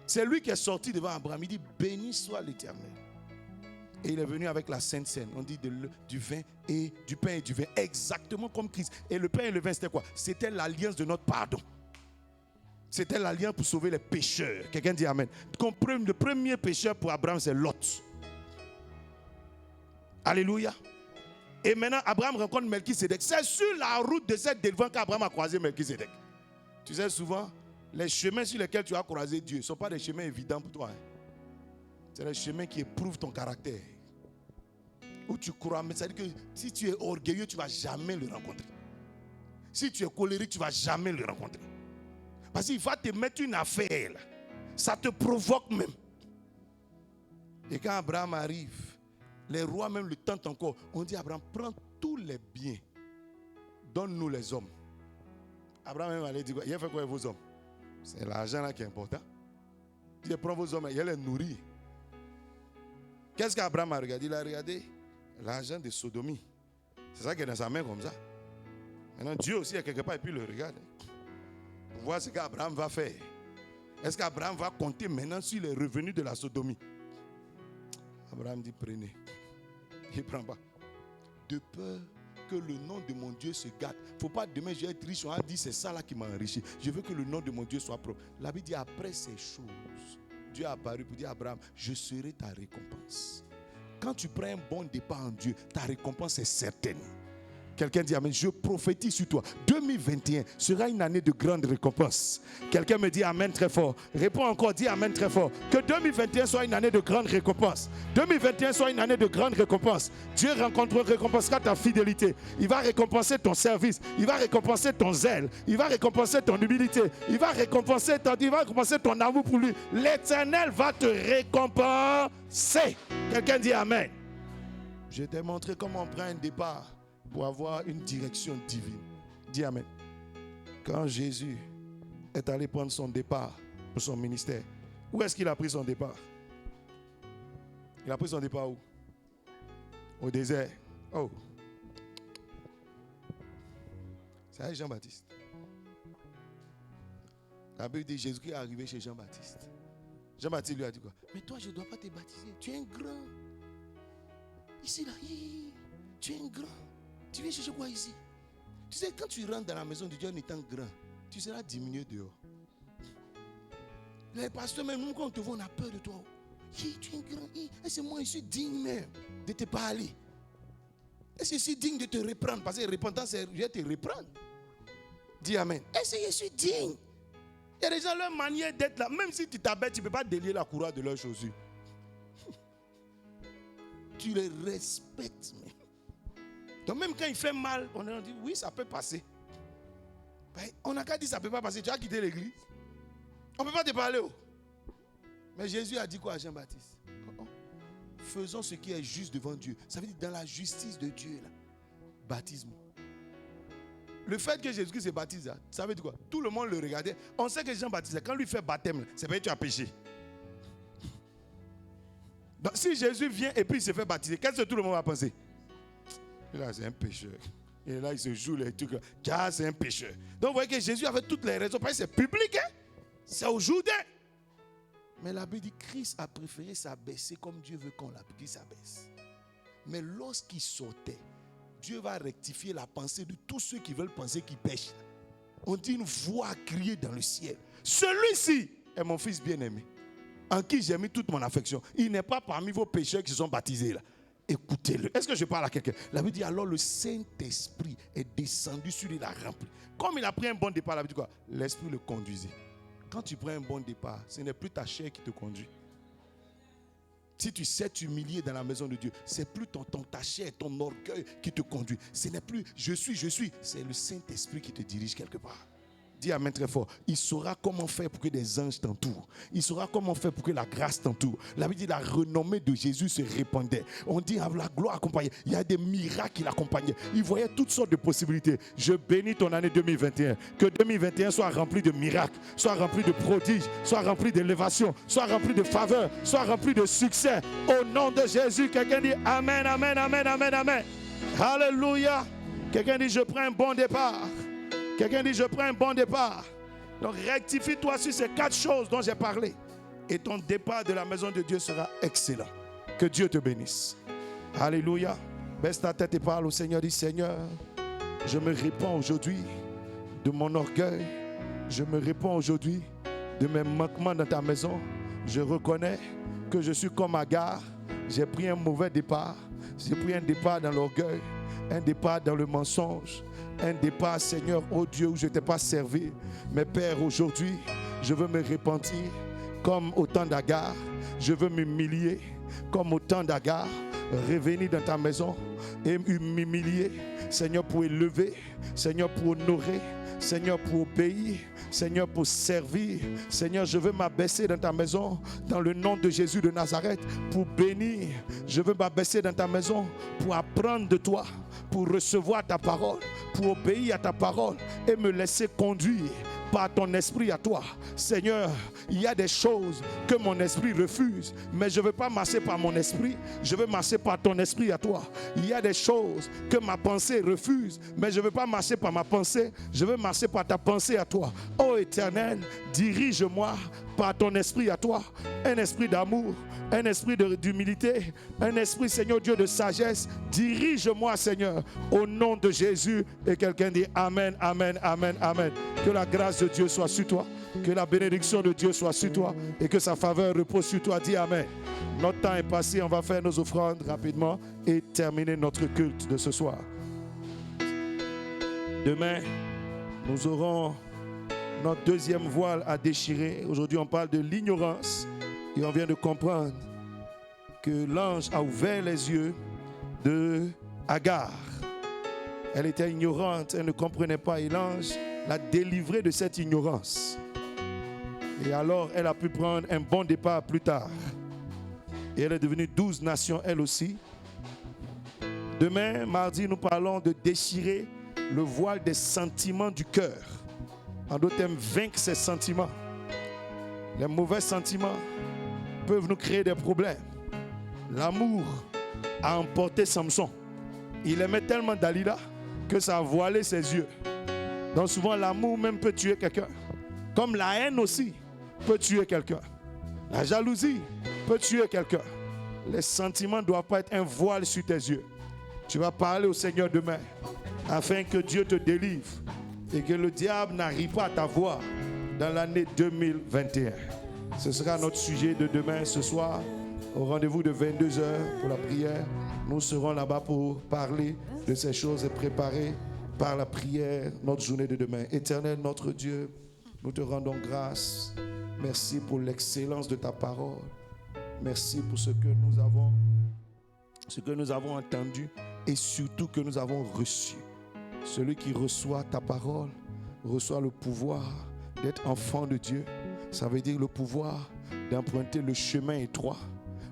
[SPEAKER 1] C'est lui qui est sorti devant Abraham. Il dit béni soit l'Éternel. Et il est venu avec la Sainte Seine. On dit du vin et du pain et du vin. Exactement comme Christ. Et le pain et le vin c'était quoi? C'était l'alliance de notre pardon. C'était l'alliance pour sauver les pécheurs. Quelqu'un dit amen. Le premier pécheur pour Abraham c'est Lot. Alléluia. Et maintenant Abraham rencontre Melchisédek. C'est sur la route de cette délivrance qu'Abraham a croisé Melchisédek. Tu sais souvent, les chemins sur lesquels tu as croisé Dieu ne sont pas des chemins évidents pour toi. C'est des chemins qui éprouvent ton caractère. Où tu crois, mais ça veut dire que si tu es orgueilleux, tu ne vas jamais le rencontrer. Si tu es colérique, tu ne vas jamais le rencontrer. Parce qu'il va te mettre une affaire. Là. Ça te provoque même. Et quand Abraham arrive, les rois même le tentent encore. On dit Abraham, prends tous les biens. Donne-nous les hommes. Abraham même allait dire, il a fait quoi avec vos hommes? C'est l'argent là qui est important. Il dit, prends vos hommes, il les nourrit. Qu'est-ce qu'Abraham a regardé? Il a regardé l'argent de Sodomie. C'est ça qui est dans sa main comme ça. Maintenant, Dieu aussi, quelque part, et puis il le regarde. Pour voir ce qu'Abraham va faire. Est-ce qu'Abraham va compter maintenant sur les revenus de la Sodomie? Abraham dit, prenez. Il ne prend pas. De peur que le nom de mon Dieu se gâte. Il ne faut pas demain, je vais être riche. On a dit, c'est ça là qui m'a enrichi. Je veux que le nom de mon Dieu soit propre. La Bible dit, après ces choses, Dieu a apparu pour dire à Abraham, je serai ta récompense. Quand tu prends un bon départ en Dieu, ta récompense est certaine. Quelqu'un dit amen, je prophétise sur toi. 2021 sera une année de grande récompense. Quelqu'un me dit amen très fort. Réponds encore, dis amen très fort. Que 2021 soit une année de grande récompense. 2021 soit une année de grande récompense. Dieu récompensera ta fidélité. Il va récompenser ton service. Il va récompenser ton zèle. Il va récompenser ton humilité. Il va récompenser ton amour pour lui. L'Éternel va te récompenser. Quelqu'un dit amen. Je t'ai montré comment on prend un départ pour avoir une direction divine. Dis amen. Quand Jésus est allé prendre son départ pour son ministère, où est-ce qu'il a pris son départ? Il a pris son départ où? Au désert. Oh. C'est Jean-Baptiste. La Bible dit Jésus qui est arrivé chez Jean-Baptiste. Jean-Baptiste lui a dit quoi? Mais toi, je ne dois pas te baptiser. Tu es un grand. Ici, là, tu es un grand. Tu viens chercher quoi ici? Tu sais, quand tu rentres dans la maison de Dieu en étant grand, tu seras diminué dehors. Les pasteurs, même nous, quand on te voit, on a peur de toi. Tu es un grand. Est-ce que moi, je suis digne même de te parler? Est-ce que je suis digne de te reprendre? Parce que repentance, c'est je vais te reprendre. Dis amen. Est-ce que je suis digne? Il y a des gens, leur manière d'être là, même si tu t'abaisses, tu ne peux pas délier la courroie de leurs chaussures. Tu les respectes. Donc même quand il fait mal, on a dit oui, ça peut passer. Ben, on n'a qu'à dire ça ne peut pas passer. Tu as quitté l'église. On ne peut pas te parler. Oh. Mais Jésus a dit quoi à Jean-Baptiste? Faisons ce qui est juste devant Dieu. Ça veut dire dans la justice de Dieu. Là. Baptise-moi. Le fait que Jésus-Christ se baptise, ça veut dire quoi? Tout le monde le regardait. On sait que Jean-Baptiste, quand lui fait baptême, c'est parce que tu as péché. Donc, si Jésus vient et puis il se fait baptiser, qu'est-ce que tout le monde va penser? Et là, c'est un pécheur. Et là, il se joue les trucs. Ah, c'est un pécheur. Donc, vous voyez que Jésus avait toutes les raisons. Parce que c'est public, hein? C'est aux Judains. Mais la Bible dit Christ a préféré s'abaisser comme Dieu veut qu'on s'abaisse. Mais lorsqu'il sortait, Dieu va rectifier la pensée de tous ceux qui veulent penser qu'ils pêchent. On dit une voix crier dans le ciel. Celui-ci est mon fils bien-aimé, en qui j'ai mis toute mon affection. Il n'est pas parmi vos pécheurs qui sont baptisés là. Écoutez-le. Est-ce que je parle à quelqu'un? La Bible dit alors le Saint-Esprit est descendu sur lui, il a rempli. Comme il a pris un bon départ, la Bible dit quoi? L'Esprit le conduisait. Quand tu prends un bon départ, ce n'est plus ta chair qui te conduit. Si tu sais t'humilier dans la maison de Dieu, c'est plus ta chair, ton orgueil qui te conduit. Ce n'est plus je suis. C'est le Saint-Esprit qui te dirige quelque part. Dis amen très fort. Il saura comment faire pour que des anges t'entourent. Il saura comment faire pour que la grâce t'entoure. La Bible dit la renommée de Jésus se répandait. On dit la gloire accompagnée. Il y a des miracles qui l'accompagnaient. Il voyait toutes sortes de possibilités. Je bénis ton année 2021. Que 2021 soit rempli de miracles, soit rempli de prodiges, soit rempli d'élévation, soit rempli de faveur, soit rempli de succès. Au nom de Jésus, quelqu'un dit amen, amen, amen, amen, amen. Alléluia. Quelqu'un dit je prends un bon départ. Quelqu'un dit, je prends un bon départ. Donc rectifie-toi sur ces 4 choses dont j'ai parlé. Et ton départ de la maison de Dieu sera excellent. Que Dieu te bénisse. Alléluia. Baisse ta tête et parle au Seigneur. Dis, Seigneur, je me répands aujourd'hui de mon orgueil. Je me répands aujourd'hui de mes manquements dans ta maison. Je reconnais que je suis comme Agar. J'ai pris un mauvais départ. J'ai pris un départ dans l'orgueil. Un départ dans le mensonge. Un départ, Seigneur, oh Dieu, où je ne t'ai pas servi. Mais Père, aujourd'hui, je veux me repentir comme au temps d'Agar. Je veux m'humilier comme au temps d'Agar. Revenir dans ta maison et m'humilier, Seigneur, pour élever, Seigneur, pour honorer, Seigneur, pour obéir, Seigneur, pour servir. Seigneur, je veux m'abaisser dans ta maison, dans le nom de Jésus de Nazareth, pour bénir. Je veux m'abaisser dans ta maison, pour apprendre de toi, pour recevoir ta parole, pour obéir à ta parole et me laisser conduire par ton esprit à toi. Seigneur, il y a des choses que mon esprit refuse, mais je ne veux pas marcher par mon esprit, je veux marcher par ton esprit à toi. Il y a des choses que ma pensée refuse, mais je ne veux pas marcher par ma pensée, je veux marcher par ta pensée à toi. Ô Éternel, dirige-moi par ton esprit à toi, un esprit d'amour, un esprit d'humilité, un esprit, Seigneur Dieu, de sagesse. Dirige-moi, Seigneur, au nom de Jésus. Et quelqu'un dit Amen, Amen, Amen, Amen. Que la grâce de Dieu soit sur toi, que la bénédiction de Dieu soit sur toi et que sa faveur repose sur toi. Dis Amen. Notre temps est passé, on va faire nos offrandes rapidement et terminer notre culte de ce soir. Demain, nous aurons notre deuxième voile à déchirer. Aujourd'hui, on parle de l'ignorance. Et on vient de comprendre que l'ange a ouvert les yeux de Agar. Elle était ignorante, elle ne comprenait pas. Et l'ange l'a délivrée de cette ignorance. Et alors, elle a pu prendre un bon départ plus tard. Et elle est devenue 12 nations, elle aussi. Demain, mardi, nous parlons de déchirer le voile des sentiments du cœur. En d'autres termes, vaincre ces sentiments. Les mauvais sentiments peuvent nous créer des problèmes. L'amour a emporté Samson. Il aimait tellement Dalila que ça a voilé ses yeux. Donc souvent, l'amour même peut tuer quelqu'un. Comme la haine aussi peut tuer quelqu'un. La jalousie peut tuer quelqu'un. Les sentiments ne doivent pas être un voile sur tes yeux. Tu vas parler au Seigneur demain afin que Dieu te délivre et que le diable n'arrive pas à t'avoir dans l'année 2021. Ce sera notre sujet de demain, ce soir, au rendez-vous de 22h pour la prière. Nous serons là-bas pour parler de ces choses et préparer par la prière notre journée de demain. Éternel, notre Dieu, nous te rendons grâce. Merci pour l'excellence de ta parole. Merci pour ce que nous avons entendu et surtout que nous avons reçu. Celui qui reçoit ta parole reçoit le pouvoir d'être enfant de Dieu. Ça veut dire le pouvoir d'emprunter le chemin étroit,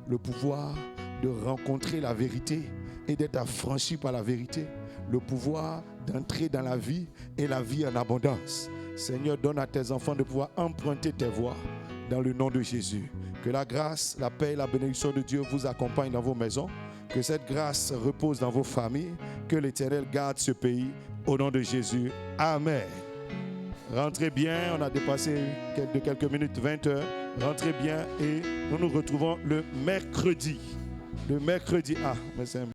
[SPEAKER 1] le pouvoir de rencontrer la vérité et d'être affranchi par la vérité, le pouvoir d'entrer dans la vie et la vie en abondance. Seigneur, donne à tes enfants de pouvoir emprunter tes voies dans le nom de Jésus. Que la grâce, la paix et la bénédiction de Dieu vous accompagnent dans vos maisons. Que cette grâce repose dans vos familles. Que l'Éternel garde ce pays au nom de Jésus. Amen. Rentrez bien, on a dépassé de quelques minutes, 20h. Rentrez bien et nous nous retrouvons le mercredi. Le mercredi, mais c'est un